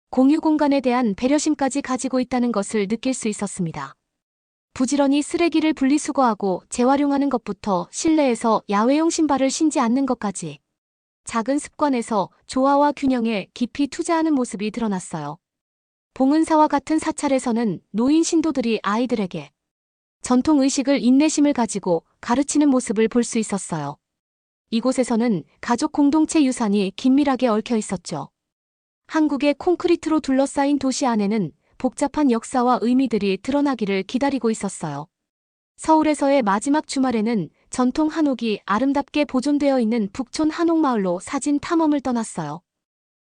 공유 공간에 대한 배려심까지 가지고 있다는 것을 느낄 수 있었습니다. 부지런히 쓰레기를 분리수거하고 재활용하는 것부터 실내에서 야외용 신발을 신지 않는 것까지 작은 습관에서 조화와 균형에 깊이 투자하는 모습이 드러났어요. 봉은사와 같은 사찰에서는 노인 신도들이 아이들에게 전통의식을 인내심을 가지고 가르치는 모습을 볼 수 있었어요. 이곳에서는 가족 공동체 유산이 긴밀하게 얽혀 있었죠. 한국의 콘크리트로 둘러싸인 도시 안에는 복잡한 역사와 의미들이 드러나기를 기다리고 있었어요. 서울에서의 마지막 주말에는 전통 한옥이 아름답게 보존되어 있는 북촌 한옥마을로 사진 탐험을 떠났어요.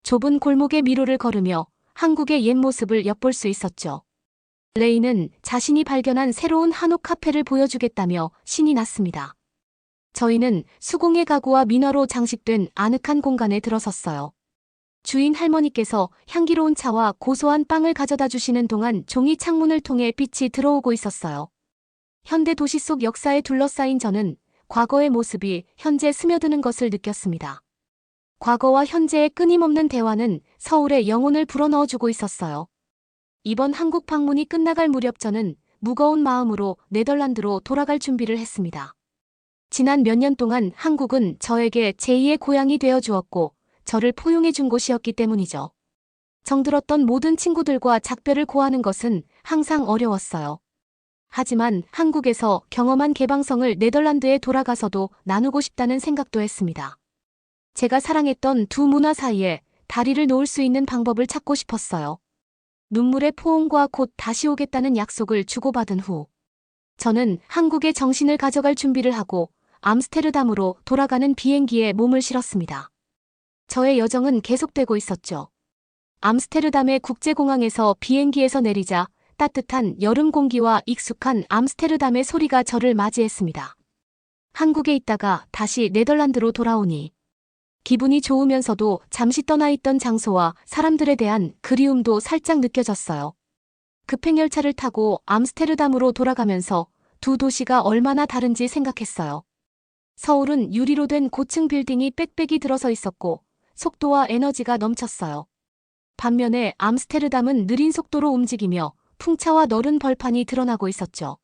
좁은 골목의 미로를 걸으며 한국의 옛 모습을 엿볼 수 있었죠. 레이는 자신이 발견한 새로운 한옥 카페를 보여주겠다며 신이 났습니다. 저희는 수공예 가구와 민화로 장식된 아늑한 공간에 들어섰어요. 주인 할머니께서 향기로운 차와 고소한 빵을 가져다 주시는 동안 종이 창문을 통해 빛이 들어오고 있었어요. 현대 도시 속 역사에 둘러싸인 저는 과거의 모습이 현재 스며드는 것을 느꼈습니다. 과거와 현재의 끊임없는 대화는 서울의 영혼을 불어넣어주고 있었어요. 이번 한국 방문이 끝나갈 무렵 저는 무거운 마음으로 네덜란드로 돌아갈 준비를 했습니다. 지난 몇 년 동안 한국은 저에게 제2의 고향이 되어 주었고 저를 포용해 준 곳이었기 때문이죠. 정들었던 모든 친구들과 작별을 고하는 것은 항상 어려웠어요. 하지만 한국에서 경험한 개방성을 네덜란드에 돌아가서도 나누고 싶다는 생각도 했습니다. 제가 사랑했던 두 문화 사이에 다리를 놓을 수 있는 방법을 찾고 싶었어요. 눈물의 포옹과 곧 다시 오겠다는 약속을 주고받은 후 저는 한국의 정신을 가져갈 준비를 하고 암스테르담으로 돌아가는 비행기에 몸을 실었습니다. 저의 여정은 계속되고 있었죠. 암스테르담의 국제공항에서 비행기에서 내리자 따뜻한 여름 공기와 익숙한 암스테르담의 소리가 저를 맞이했습니다. 한국에 있다가 다시 네덜란드로 돌아오니 기분이 좋으면서도 잠시 떠나 있던 장소와 사람들에 대한 그리움도 살짝 느껴졌어요. 급행열차를 타고 암스테르담으로 돌아가면서 두 도시가 얼마나 다른지 생각했어요. 서울은 유리로 된 고층 빌딩이 빽빽이 들어서 있었고 속도와 에너지가 넘쳤어요. 반면에 암스테르담은 느린 속도로 움직이며 풍차와 너른 벌판이 드러나고 있었죠.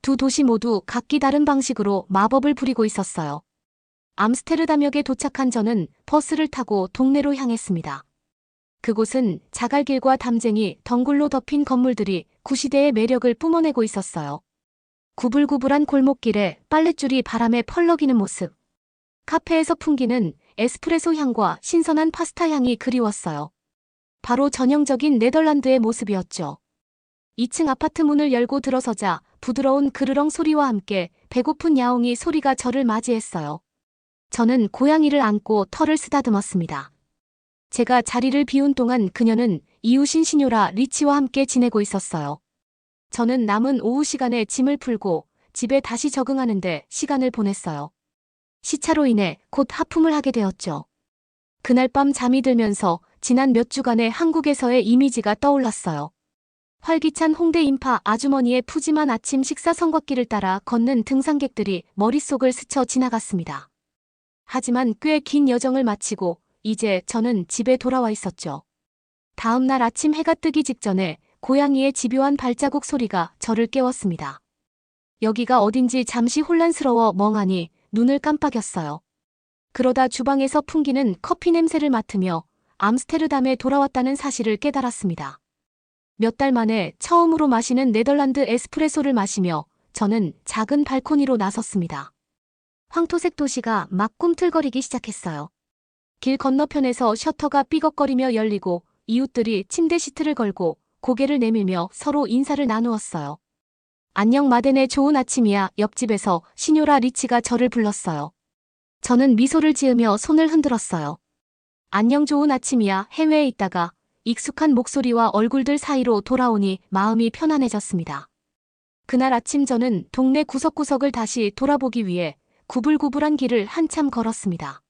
두 도시 모두 각기 다른 방식으로 마법을 부리고 있었어요. 암스테르담역에 도착한 저는 버스를 타고 동네로 향했습니다. 그곳은 자갈길과 담쟁이 덩굴로 덮인 건물들이 구시대의 매력을 뿜어내고 있었어요. 구불구불한 골목길에 빨랫줄이 바람에 펄럭이는 모습. 카페에서 풍기는 에스프레소 향과 신선한 파스타 향이 그리웠어요. 바로 전형적인 네덜란드의 모습이었죠. 2층 아파트 문을 열고 들어서자 부드러운 그르렁 소리와 함께 배고픈 야옹이 소리가 저를 맞이했어요. 저는 고양이를 안고 털을 쓰다듬었습니다. 제가 자리를 비운 동안 그녀는 이웃인 시뇨라 리치와 함께 지내고 있었어요. 저는 남은 오후 시간에 짐을 풀고 집에 다시 적응하는데 시간을 보냈어요. 시차로 인해 곧 하품을 하게 되었죠. 그날 밤 잠이 들면서 지난 몇 주간의 한국에서의 이미지가 떠올랐어요. 활기찬 홍대 인파 아주머니의 푸짐한 아침 식사 성곽길을 따라 걷는 등산객들이 머릿속을 스쳐 지나갔습니다. 하지만 꽤 긴 여정을 마치고 이제 저는 집에 돌아와 있었죠. 다음 날 아침 해가 뜨기 직전에 고양이의 집요한 발자국 소리가 저를 깨웠습니다. 여기가 어딘지 잠시 혼란스러워 멍하니 눈을 깜빡였어요. 그러다 주방에서 풍기는 커피 냄새를 맡으며 암스테르담에 돌아왔다는 사실을 깨달았습니다. 몇 달 만에 처음으로 마시는 네덜란드 에스프레소를 마시며 저는 작은 발코니로 나섰습니다. 황토색 도시가 막 꿈틀거리기 시작했어요. 길 건너편에서 셔터가 삐걱거리며 열리고 이웃들이 침대 시트를 걸고 고개를 내밀며 서로 인사를 나누었어요. 안녕 마덴의 좋은 아침이야. 옆집에서 시뇨라 리치가 저를 불렀어요. 저는 미소를 지으며 손을 흔들었어요. 안녕 좋은 아침이야. 해외에 있다가 익숙한 목소리와 얼굴들 사이로 돌아오니 마음이 편안해졌습니다. 그날 아침 저는 동네 구석구석을 다시 돌아보기 위해 구불구불한 길을 한참 걸었습니다.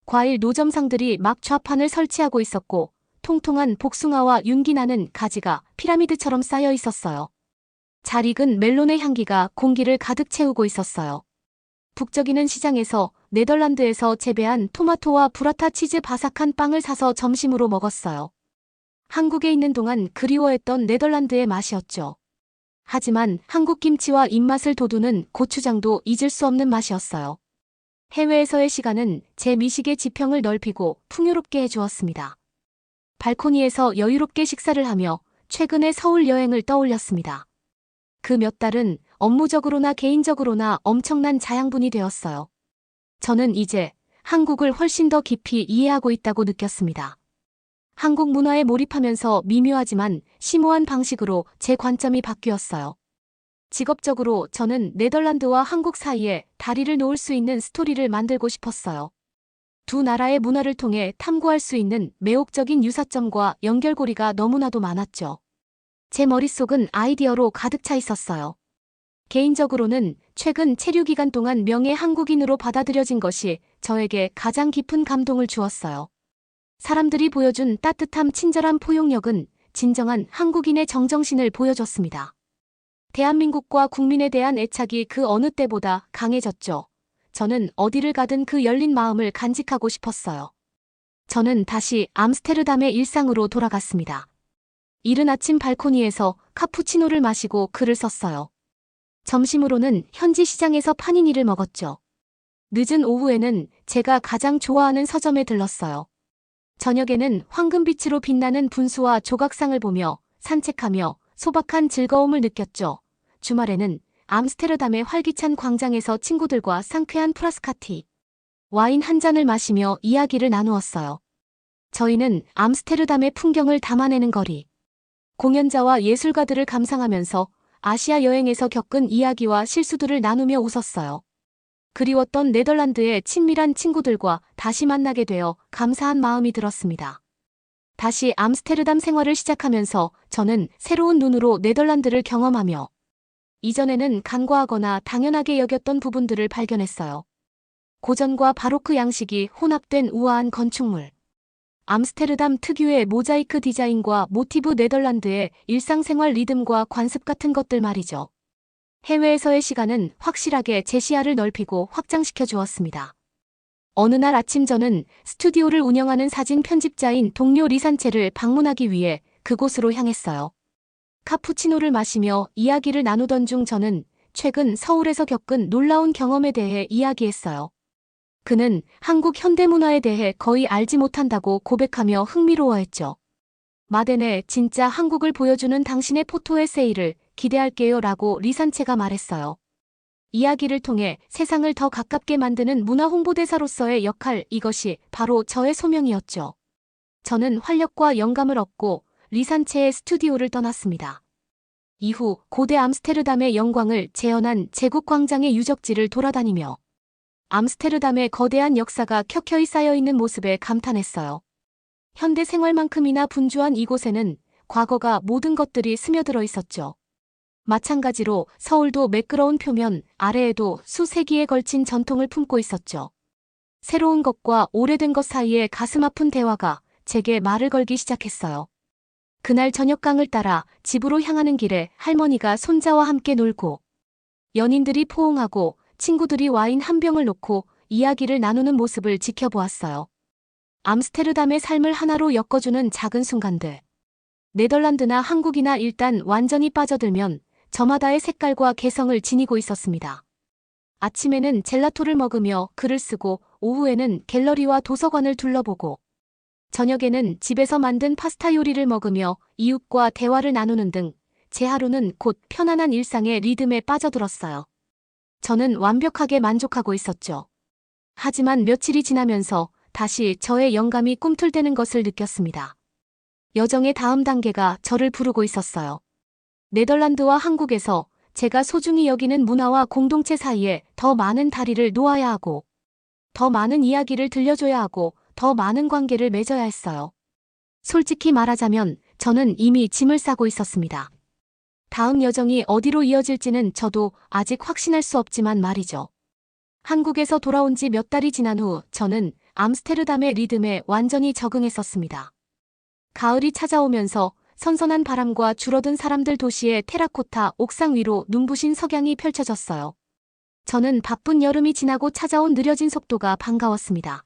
과일 노점상들이 막 좌판을 설치하고 있었고 통통한 복숭아와 윤기 나는 가지가 피라미드처럼 쌓여 있었어요. 잘 익은 멜론의 향기가 공기를 가득 채우고 있었어요. 북적이는 시장에서 네덜란드에서 재배한 토마토와 브라타 치즈 바삭한 빵을 사서 점심으로 먹었어요. 한국에 있는 동안 그리워했던 네덜란드의 맛이었죠. 하지만 한국 김치와 입맛을 돋우는 고추장도 잊을 수 없는 맛이었어요. 해외에서의 시간은 제 미식의 지평을 넓히고 풍요롭게 해주었습니다. 발코니에서 여유롭게 식사를 하며 최근의 서울 여행을 떠올렸습니다. 그 몇 달은 업무적으로나 개인적으로나 엄청난 자양분이 되었어요. 저는 이제 한국을 훨씬 더 깊이 이해하고 있다고 느꼈습니다. 한국 문화에 몰입하면서 미묘하지만 심오한 방식으로 제 관점이 바뀌었어요. 직업적으로 저는 네덜란드와 한국 사이에 다리를 놓을 수 있는 스토리를 만들고 싶었어요. 두 나라의 문화를 통해 탐구할 수 있는 매혹적인 유사점과 연결고리가 너무나도 많았죠. 제 머릿속은 아이디어로 가득 차 있었어요. 개인적으로는 최근 체류 기간 동안 명예 한국인으로 받아들여진 것이 저에게 가장 깊은 감동을 주었어요. 사람들이 보여준 따뜻함, 친절한 포용력은 진정한 한국인의 정정신을 보여줬습니다. 대한민국과 국민에 대한 애착이 그 어느 때보다 강해졌죠. 저는 어디를 가든 그 열린 마음을 간직하고 싶었어요. 저는 다시 암스테르담의 일상으로 돌아갔습니다. 이른 아침 발코니에서 카푸치노를 마시고 글을 썼어요. 점심으로는 현지 시장에서 파니니를 먹었죠. 늦은 오후에는 제가 가장 좋아하는 서점에 들렀어요. 저녁에는 황금빛으로 빛나는 분수와 조각상을 보며 산책하며 소박한 즐거움을 느꼈죠. 주말에는 암스테르담의 활기찬 광장에서 친구들과 상쾌한 프라스카티, 와인 한 잔을 마시며 이야기를 나누었어요. 저희는 암스테르담의 풍경을 담아내는 거리, 공연자와 예술가들을 감상하면서 아시아 여행에서 겪은 이야기와 실수들을 나누며 웃었어요. 그리웠던 네덜란드의 친밀한 친구들과 다시 만나게 되어 감사한 마음이 들었습니다. 다시 암스테르담 생활을 시작하면서 저는 새로운 눈으로 네덜란드를 경험하며 이전에는 간과하거나 당연하게 여겼던 부분들을 발견했어요. 고전과 바로크 양식이 혼합된 우아한 건축물, 암스테르담 특유의 모자이크 디자인과 모티브, 네덜란드의 일상생활 리듬과 관습 같은 것들 말이죠. 해외에서의 시간은 확실하게 제 시야를 넓히고 확장시켜 주었습니다. 어느 날 아침 저는 스튜디오를 운영하는 사진 편집자인 동료 리산체를 방문하기 위해 그곳으로 향했어요. 카푸치노를 마시며 이야기를 나누던 중 저는 최근 서울에서 겪은 놀라운 경험에 대해 이야기했어요. 그는 한국 현대문화에 대해 거의 알지 못한다고 고백하며 흥미로워했죠. 마덴의 진짜 한국을 보여주는 당신의 포토 에세이를 기대할게요 라고 리산체가 말했어요. 이야기를 통해 세상을 더 가깝게 만드는 문화 홍보대사로서의 역할, 이것이 바로 저의 소명이었죠. 저는 활력과 영감을 얻고 리산체의 스튜디오를 떠났습니다. 이후 고대 암스테르담의 영광을 재현한 제국광장의 유적지를 돌아다니며 암스테르담의 거대한 역사가 켜켜이 쌓여있는 모습에 감탄했어요. 현대 생활만큼이나 분주한 이곳에는 과거가 모든 것들이 스며들어 있었죠. 마찬가지로 서울도 매끄러운 표면 아래에도 수세기에 걸친 전통을 품고 있었죠. 새로운 것과 오래된 것 사이에 가슴 아픈 대화가 제게 말을 걸기 시작했어요. 그날 저녁강을 따라 집으로 향하는 길에 할머니가 손자와 함께 놀고 연인들이 포옹하고 친구들이 와인 한 병을 놓고 이야기를 나누는 모습을 지켜보았어요. 암스테르담의 삶을 하나로 엮어주는 작은 순간들. 네덜란드나 한국이나 일단 완전히 빠져들면 저마다의 색깔과 개성을 지니고 있었습니다. 아침에는 젤라토를 먹으며 글을 쓰고 오후에는 갤러리와 도서관을 둘러보고 저녁에는 집에서 만든 파스타 요리를 먹으며 이웃과 대화를 나누는 등 제 하루는 곧 편안한 일상의 리듬에 빠져들었어요. 저는 완벽하게 만족하고 있었죠. 하지만 며칠이 지나면서 다시 저의 영감이 꿈틀대는 것을 느꼈습니다. 여정의 다음 단계가 저를 부르고 있었어요. 네덜란드와 한국에서 제가 소중히 여기는 문화와 공동체 사이에 더 많은 다리를 놓아야 하고, 더 많은 이야기를 들려줘야 하고, 더 많은 관계를 맺어야 했어요. 솔직히 말하자면 저는 이미 짐을 싸고 있었습니다. 다음 여정이 어디로 이어질지는 저도 아직 확신할 수 없지만 말이죠. 한국에서 돌아온 지 몇 달이 지난 후 저는 암스테르담의 리듬에 완전히 적응했었습니다. 가을이 찾아오면서 선선한 바람과 줄어든 사람들, 도시의 테라코타 옥상 위로 눈부신 석양이 펼쳐졌어요. 저는 바쁜 여름이 지나고 찾아온 느려진 속도가 반가웠습니다.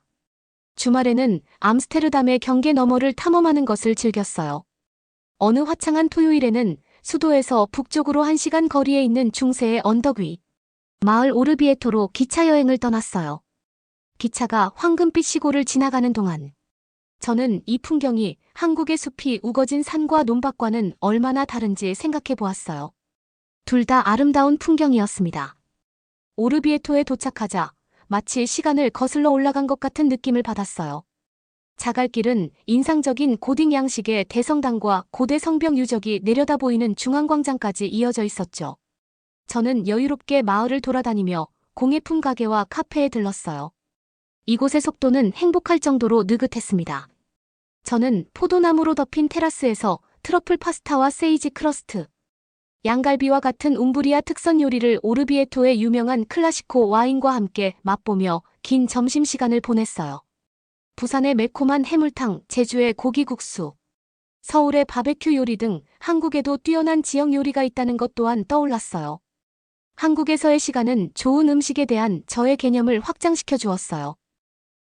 주말에는 암스테르담의 경계 너머를 탐험하는 것을 즐겼어요. 어느 화창한 토요일에는 수도에서 북쪽으로 1시간 거리에 있는 중세의 언덕 위 마을 오르비에토로 기차 여행을 떠났어요. 기차가 황금빛 시골을 지나가는 동안 저는 이 풍경이 한국의 숲이 우거진 산과 논밭과는 얼마나 다른지 생각해 보았어요. 둘 다 아름다운 풍경이었습니다. 오르비에토에 도착하자 마치 시간을 거슬러 올라간 것 같은 느낌을 받았어요. 자갈길은 인상적인 고딕 양식의 대성당과 고대 성벽 유적이 내려다 보이는 중앙광장까지 이어져 있었죠. 저는 여유롭게 마을을 돌아다니며 공예품 가게와 카페에 들렀어요. 이곳의 속도는 행복할 정도로 느긋했습니다. 저는 포도나무로 덮인 테라스에서 트러플 파스타와 세이지 크러스트, 양갈비와 같은 움브리아 특선 요리를 오르비에토의 유명한 클라시코 와인과 함께 맛보며 긴 점심시간을 보냈어요. 부산의 매콤한 해물탕, 제주의 고기국수, 서울의 바베큐 요리 등 한국에도 뛰어난 지역 요리가 있다는 것 또한 떠올랐어요. 한국에서의 시간은 좋은 음식에 대한 저의 개념을 확장시켜 주었어요.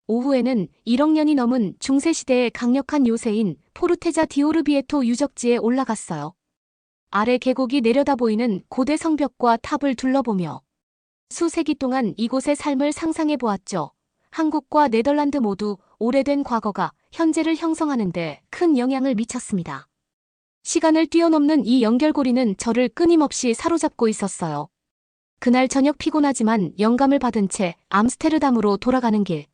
오후에는 1억 년이 넘은 중세시대의 강력한 요새인 포르테자 디오르비에토 유적지에 올라갔어요. 아래 계곡이 내려다 보이는 고대 성벽과 탑을 둘러보며 수세기 동안 이곳의 삶을 상상해 보았죠. 한국과 네덜란드 모두 오래된 과거가 현재를 형성하는 데 큰 영향을 미쳤습니다. 시간을 뛰어넘는 이 연결고리는 저를 끊임없이 사로잡고 있었어요. 그날 저녁 피곤하지만 영감을 받은 채 암스테르담으로 돌아가는 길.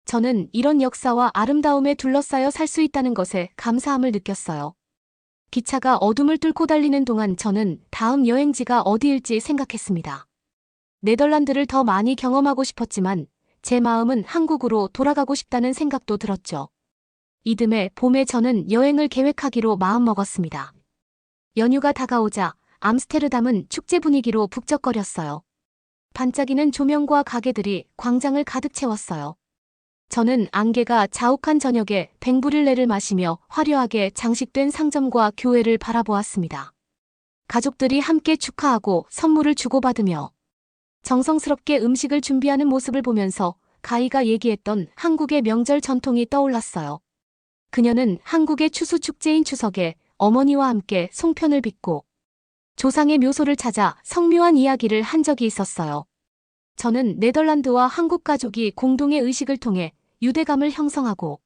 저는 이런 역사와 아름다움에 둘러싸여 살 수 있다는 것에 감사함을 느꼈어요. 기차가 어둠을 뚫고 달리는 동안 저는 다음 여행지가 어디일지 생각했습니다. 네덜란드를 더 많이 경험하고 싶었지만 제 마음은 한국으로 돌아가고 싶다는 생각도 들었죠. 이듬해 봄에 저는 여행을 계획하기로 마음먹었습니다. 연휴가 다가오자 암스테르담은 축제 분위기로 북적거렸어요. 반짝이는 조명과 가게들이 광장을 가득 채웠어요. 저는 안개가 자욱한 저녁에 뱅브릴레를 마시며 화려하게 장식된 상점과 교회를 바라보았습니다. 가족들이 함께 축하하고 선물을 주고받으며 정성스럽게 음식을 준비하는 모습을 보면서 가희가 얘기했던 한국의 명절 전통이 떠올랐어요. 그녀는 한국의 추수축제인 추석에 어머니와 함께 송편을 빚고 조상의 묘소를 찾아 성묘한 이야기를 한 적이 있었어요. 저는 네덜란드와 한국 가족이 공동의 의식을 통해 유대감을 형성하고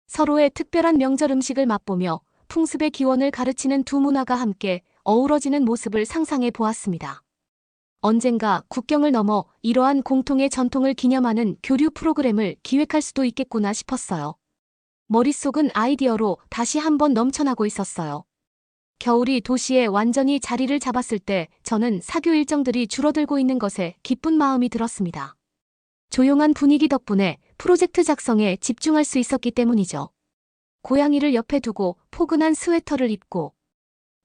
서로의 특별한 명절 음식을 맛보며 풍습의 기원을 가르치는 두 문화가 함께 어우러지는 모습을 상상해 보았습니다. 언젠가 국경을 넘어 이러한 공통의 전통을 기념하는 교류 프로그램을 기획할 수도 있겠구나 싶었어요. 머릿속은 아이디어로 다시 한번 넘쳐나고 있었어요. 겨울이 도시에 완전히 자리를 잡았을 때 저는 사교 일정들이 줄어들고 있는 것에 기쁜 마음이 들었습니다. 조용한 분위기 덕분에 프로젝트 작성에 집중할 수 있었기 때문이죠. 고양이를 옆에 두고 포근한 스웨터를 입고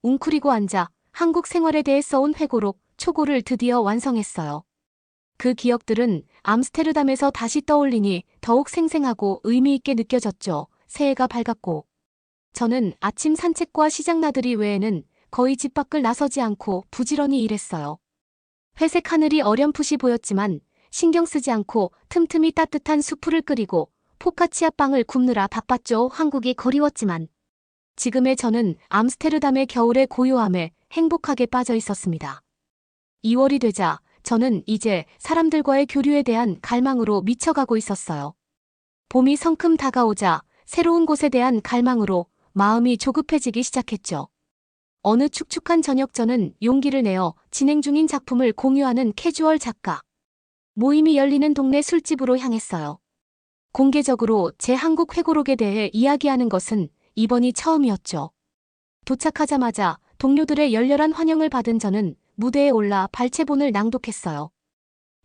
웅크리고 앉아 한국 생활에 대해 써온 회고록 초고를 드디어 완성했어요. 그 기억들은 암스테르담에서 다시 떠올리니 더욱 생생하고 의미 있게 느껴졌죠. 새해가 밝았고 저는 아침 산책과 시장 나들이 외에는 거의 집 밖을 나서지 않고 부지런히 일했어요. 회색 하늘이 어렴풋이 보였지만 신경 쓰지 않고 틈틈이 따뜻한 수프를 끓이고 포카치아 빵을 굽느라 바빴죠. 한국이 그리웠지만 지금의 저는 암스테르담의 겨울의 고요함에 행복하게 빠져 있었습니다. 2월이 되자 저는 이제 사람들과의 교류에 대한 갈망으로 미쳐가고 있었어요. 봄이 성큼 다가오자 새로운 곳에 대한 갈망으로 마음이 조급해지기 시작했죠. 어느 축축한 저녁 저는 용기를 내어 진행 중인 작품을 공유하는 캐주얼 작가 모임이 열리는 동네 술집으로 향했어요. 공개적으로 제 한국 회고록에 대해 이야기하는 것은 이번이 처음이었죠. 도착하자마자 동료들의 열렬한 환영을 받은 저는 무대에 올라 발췌본을 낭독했어요.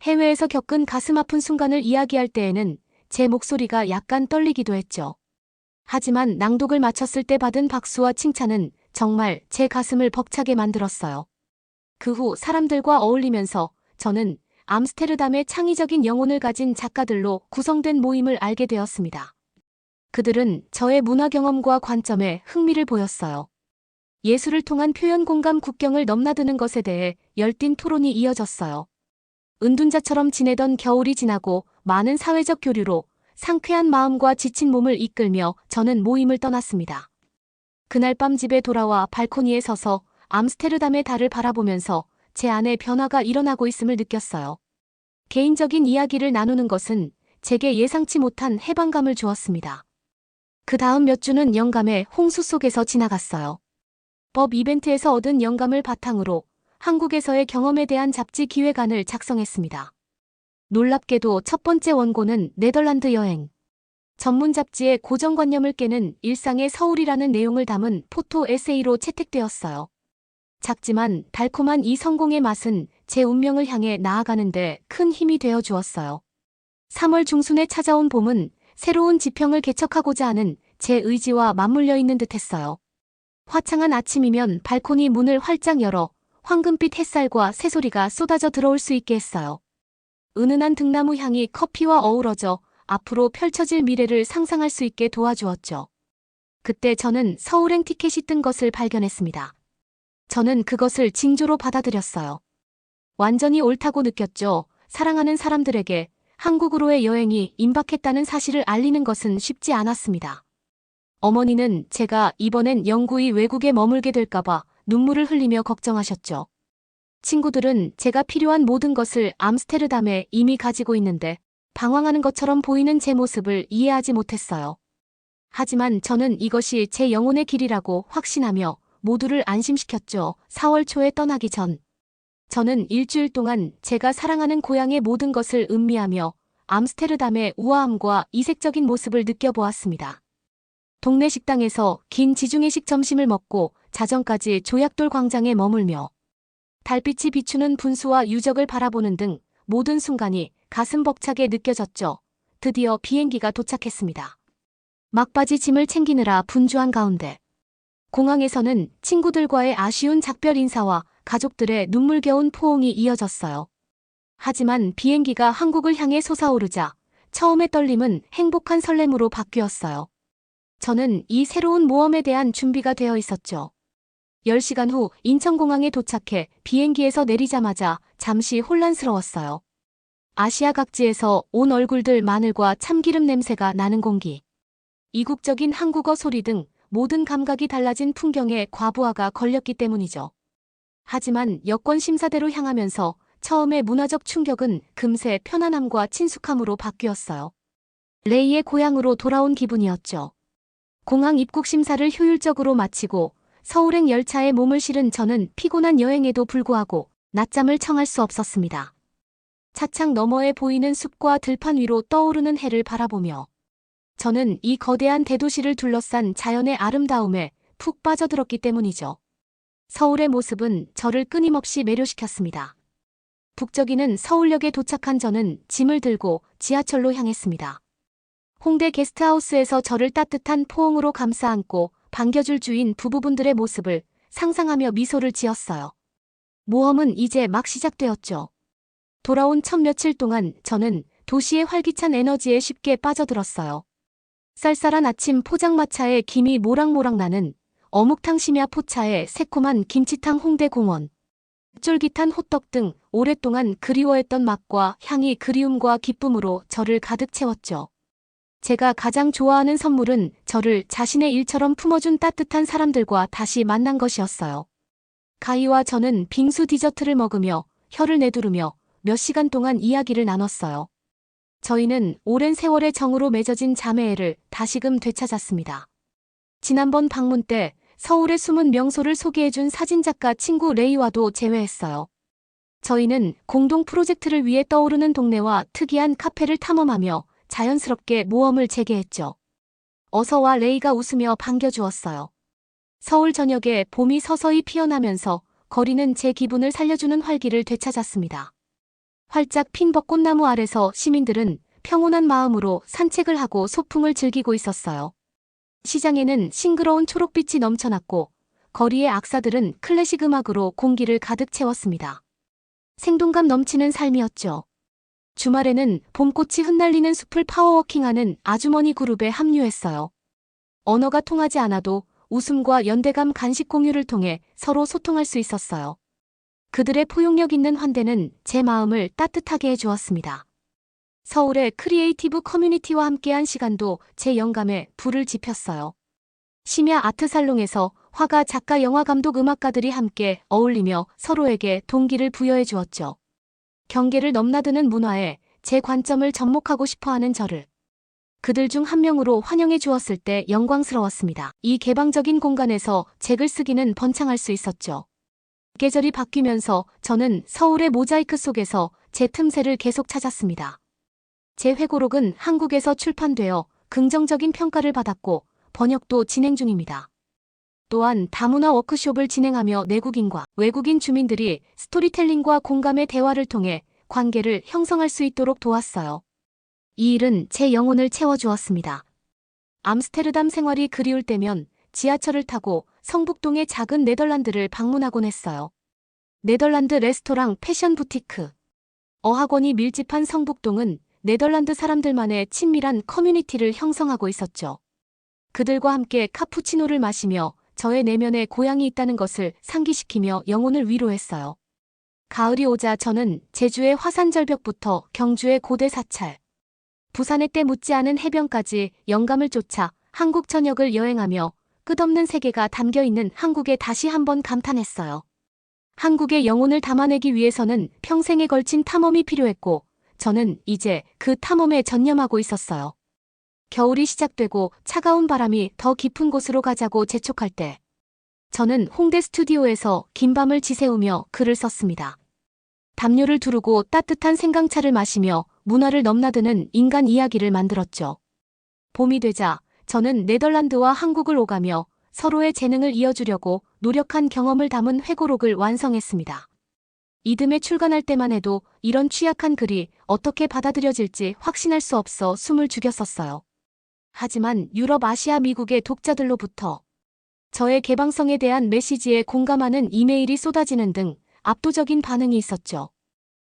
해외에서 겪은 가슴 아픈 순간을 이야기할 때에는 제 목소리가 약간 떨리기도 했죠. 하지만 낭독을 마쳤을 때 받은 박수와 칭찬은 정말 제 가슴을 벅차게 만들었어요. 그 후 사람들과 어울리면서 저는 암스테르담의 창의적인 영혼을 가진 작가들로 구성된 모임을 알게 되었습니다. 그들은 저의 문화 경험과 관점에 흥미를 보였어요. 예술을 통한 표현 공감 국경을 넘나드는 것에 대해 열띤 토론이 이어졌어요. 은둔자처럼 지내던 겨울이 지나고 많은 사회적 교류로 상쾌한 마음과 지친 몸을 이끌며 저는 모임을 떠났습니다. 그날 밤 집에 돌아와 발코니에 서서 암스테르담의 달을 바라보면서 제 안에 변화가 일어나고 있음을 느꼈어요. 개인적인 이야기를 나누는 것은 제게 예상치 못한 해방감을 주었습니다. 그 다음 몇 주는 영감의 홍수 속에서 지나갔어요. 법 이벤트에서 얻은 영감을 바탕으로 한국에서의 경험에 대한 잡지 기획안을 작성했습니다. 놀랍게도 첫 번째 원고는 네덜란드 여행. 전문 잡지의 고정관념을 깨는 일상의 서울이라는 내용을 담은 포토 에세이로 채택되었어요. 작지만 달콤한 이 성공의 맛은 제 운명을 향해 나아가는데 큰 힘이 되어 주었어요. 3월 중순에 찾아온 봄은 새로운 지평을 개척하고자 하는 제 의지와 맞물려 있는 듯했어요. 화창한 아침이면 발코니 문을 활짝 열어 황금빛 햇살과 새소리가 쏟아져 들어올 수 있게 했어요. 은은한 등나무 향이 커피와 어우러져 앞으로 펼쳐질 미래를 상상할 수 있게 도와주었죠. 그때 저는 서울행 티켓이 뜬 것을 발견했습니다. 저는 그것을 징조로 받아들였어요. 완전히 옳다고 느꼈죠. 사랑하는 사람들에게 한국으로의 여행이 임박했다는 사실을 알리는 것은 쉽지 않았습니다. 어머니는 제가 이번엔 영구히 외국에 머물게 될까봐 눈물을 흘리며 걱정하셨죠. 친구들은 제가 필요한 모든 것을 암스테르담에 이미 가지고 있는데 방황하는 것처럼 보이는 제 모습을 이해하지 못했어요. 하지만 저는 이것이 제 영혼의 길이라고 확신하며 모두를 안심시켰죠. 4월 초에 떠나기 전. 저는 일주일 동안 제가 사랑하는 고향의 모든 것을 음미하며 암스테르담의 우아함과 이색적인 모습을 느껴보았습니다. 동네 식당에서 긴 지중해식 점심을 먹고 자정까지 조약돌 광장에 머물며 달빛이 비추는 분수와 유적을 바라보는 등 모든 순간이 가슴 벅차게 느껴졌죠. 드디어 비행기가 도착했습니다. 막바지 짐을 챙기느라 분주한 가운데 공항에서는 친구들과의 아쉬운 작별 인사와 가족들의 눈물겨운 포옹이 이어졌어요. 하지만 비행기가 한국을 향해 솟아오르자 처음의 떨림은 행복한 설렘으로 바뀌었어요. 저는 이 새로운 모험에 대한 준비가 되어 있었죠. 10시간 후 인천공항에 도착해 비행기에서 내리자마자 잠시 혼란스러웠어요. 아시아 각지에서 온 얼굴들 마늘과 참기름 냄새가 나는 공기. 이국적인 한국어 소리 등 모든 감각이 달라진 풍경에 과부하가 걸렸기 때문이죠. 하지만 여권 심사대로 향하면서 처음의 문화적 충격은 금세 편안함과 친숙함으로 바뀌었어요. 레이의 고향으로 돌아온 기분이었죠. 공항 입국 심사를 효율적으로 마치고 서울행 열차에 몸을 실은 저는 피곤한 여행에도 불구하고 낮잠을 청할 수 없었습니다. 차창 너머에 보이는 숲과 들판 위로 떠오르는 해를 바라보며 저는 이 거대한 대도시를 둘러싼 자연의 아름다움에 푹 빠져들었기 때문이죠. 서울의 모습은 저를 끊임없이 매료시켰습니다. 북적이는 서울역에 도착한 저는 짐을 들고 지하철로 향했습니다. 홍대 게스트하우스에서 저를 따뜻한 포옹으로 감싸 안고 반겨줄 주인 부부분들의 모습을 상상하며 미소를 지었어요. 모험은 이제 막 시작되었죠. 돌아온 첫 며칠 동안 저는 도시의 활기찬 에너지에 쉽게 빠져들었어요. 쌀쌀한 아침 포장마차에 김이 모락모락 나는 어묵탕 심야 포차에 새콤한 김치탕 홍대공원. 쫄깃한 호떡 등 오랫동안 그리워했던 맛과 향이 그리움과 기쁨으로 저를 가득 채웠죠. 제가 가장 좋아하는 선물은 저를 자신의 일처럼 품어준 따뜻한 사람들과 다시 만난 것이었어요. 가희와 저는 빙수 디저트를 먹으며 혀를 내두르며 몇 시간 동안 이야기를 나눴어요. 저희는 오랜 세월의 정으로 맺어진 자매애를 다시금 되찾았습니다. 지난번 방문 때 서울의 숨은 명소를 소개해준 사진작가 친구 레이와도 재회했어요. 저희는 공동 프로젝트를 위해 떠오르는 동네와 특이한 카페를 탐험하며 자연스럽게 모험을 재개했죠. 어서와 레이가 웃으며 반겨주었어요. 서울 저녁에 봄이 서서히 피어나면서 거리는 제 기분을 살려주는 활기를 되찾았습니다. 활짝 핀 벚꽃나무 아래서 시민들은 평온한 마음으로 산책을 하고 소풍을 즐기고 있었어요. 시장에는 싱그러운 초록빛이 넘쳐났고 거리의 악사들은 클래식 음악으로 공기를 가득 채웠습니다. 생동감 넘치는 삶이었죠. 주말에는 봄꽃이 흩날리는 숲을 파워워킹하는 아주머니 그룹에 합류했어요. 언어가 통하지 않아도 웃음과 연대감 간식 공유를 통해 서로 소통할 수 있었어요. 그들의 포용력 있는 환대는 제 마음을 따뜻하게 해주었습니다. 서울의 크리에이티브 커뮤니티와 함께한 시간도 제 영감에 불을 지폈어요. 심야 아트살롱에서 화가, 작가, 영화감독, 음악가들이 함께 어울리며 서로에게 동기를 부여해 주었죠. 경계를 넘나드는 문화에 제 관점을 접목하고 싶어하는 저를 그들 중 한 명으로 환영해 주었을 때 영광스러웠습니다. 이 개방적인 공간에서 제 글쓰기는 번창할 수 있었죠. 계절이 바뀌면서 저는 서울의 모자이크 속에서 제 틈새를 계속 찾았습니다. 제 회고록은 한국에서 출판되어 긍정적인 평가를 받았고 번역도 진행 중입니다. 또한 다문화 워크숍을 진행하며 내국인과 외국인 주민들이 스토리텔링과 공감의 대화를 통해 관계를 형성할 수 있도록 도왔어요. 이 일은 제 영혼을 채워주었습니다. 암스테르담 생활이 그리울 때면 지하철을 타고 성북동의 작은 네덜란드를 방문하곤 했어요. 네덜란드 레스토랑, 패션 부티크, 어학원이 밀집한 성북동은 네덜란드 사람들만의 친밀한 커뮤니티를 형성하고 있었죠. 그들과 함께 카푸치노를 마시며 저의 내면에 고향이 있다는 것을 상기시키며 영혼을 위로했어요. 가을이 오자 저는 제주의 화산절벽부터 경주의 고대 사찰, 부산의 때 묻지 않은 해변까지 영감을 쫓아 한국 전역을 여행하며 끝없는 세계가 담겨있는 한국에 다시 한번 감탄했어요. 한국의 영혼을 담아내기 위해서는 평생에 걸친 탐험이 필요했고 저는 이제 그 탐험에 전념하고 있었어요. 겨울이 시작되고 차가운 바람이 더 깊은 곳으로 가자고 재촉할 때 저는 홍대 스튜디오에서 긴 밤을 지새우며 글을 썼습니다. 담요를 두르고 따뜻한 생강차를 마시며 문화를 넘나드는 인간 이야기를 만들었죠. 봄이 되자 저는 네덜란드와 한국을 오가며 서로의 재능을 이어주려고 노력한 경험을 담은 회고록을 완성했습니다. 이듬해 출간할 때만 해도 이런 취약한 글이 어떻게 받아들여질지 확신할 수 없어 숨을 죽였었어요. 하지만 유럽, 아시아, 미국의 독자들로부터 저의 개방성에 대한 메시지에 공감하는 이메일이 쏟아지는 등 압도적인 반응이 있었죠.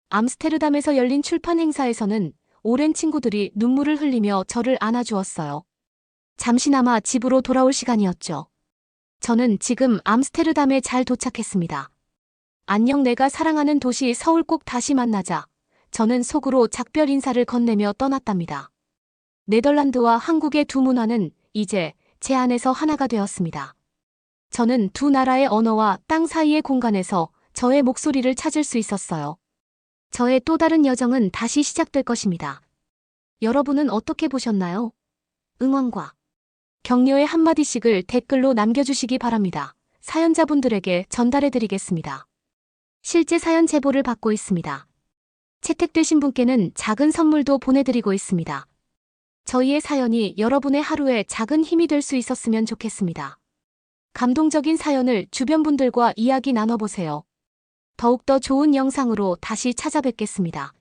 암스테르담에서 열린 출판 행사에서는 오랜 친구들이 눈물을 흘리며 저를 안아주었어요. 잠시나마 집으로 돌아올 시간이었죠. 저는 지금 암스테르담에 잘 도착했습니다. 안녕, 내가 사랑하는 도시 서울, 꼭 다시 만나자. 저는 속으로 작별 인사를 건네며 떠났답니다. 네덜란드와 한국의 두 문화는 이제 제 안에서 하나가 되었습니다. 저는 두 나라의 언어와 땅 사이의 공간에서 저의 목소리를 찾을 수 있었어요. 저의 또 다른 여정은 다시 시작될 것입니다. 여러분은 어떻게 보셨나요? 응원과 격려의 한마디씩을 댓글로 남겨주시기 바랍니다. 사연자분들에게 전달해드리겠습니다. 실제 사연 제보를 받고 있습니다. 채택되신 분께는 작은 선물도 보내드리고 있습니다. 저희의 사연이 여러분의 하루에 작은 힘이 될 수 있었으면 좋겠습니다. 감동적인 사연을 주변 분들과 이야기 나눠보세요. 더욱더 좋은 영상으로 다시 찾아뵙겠습니다.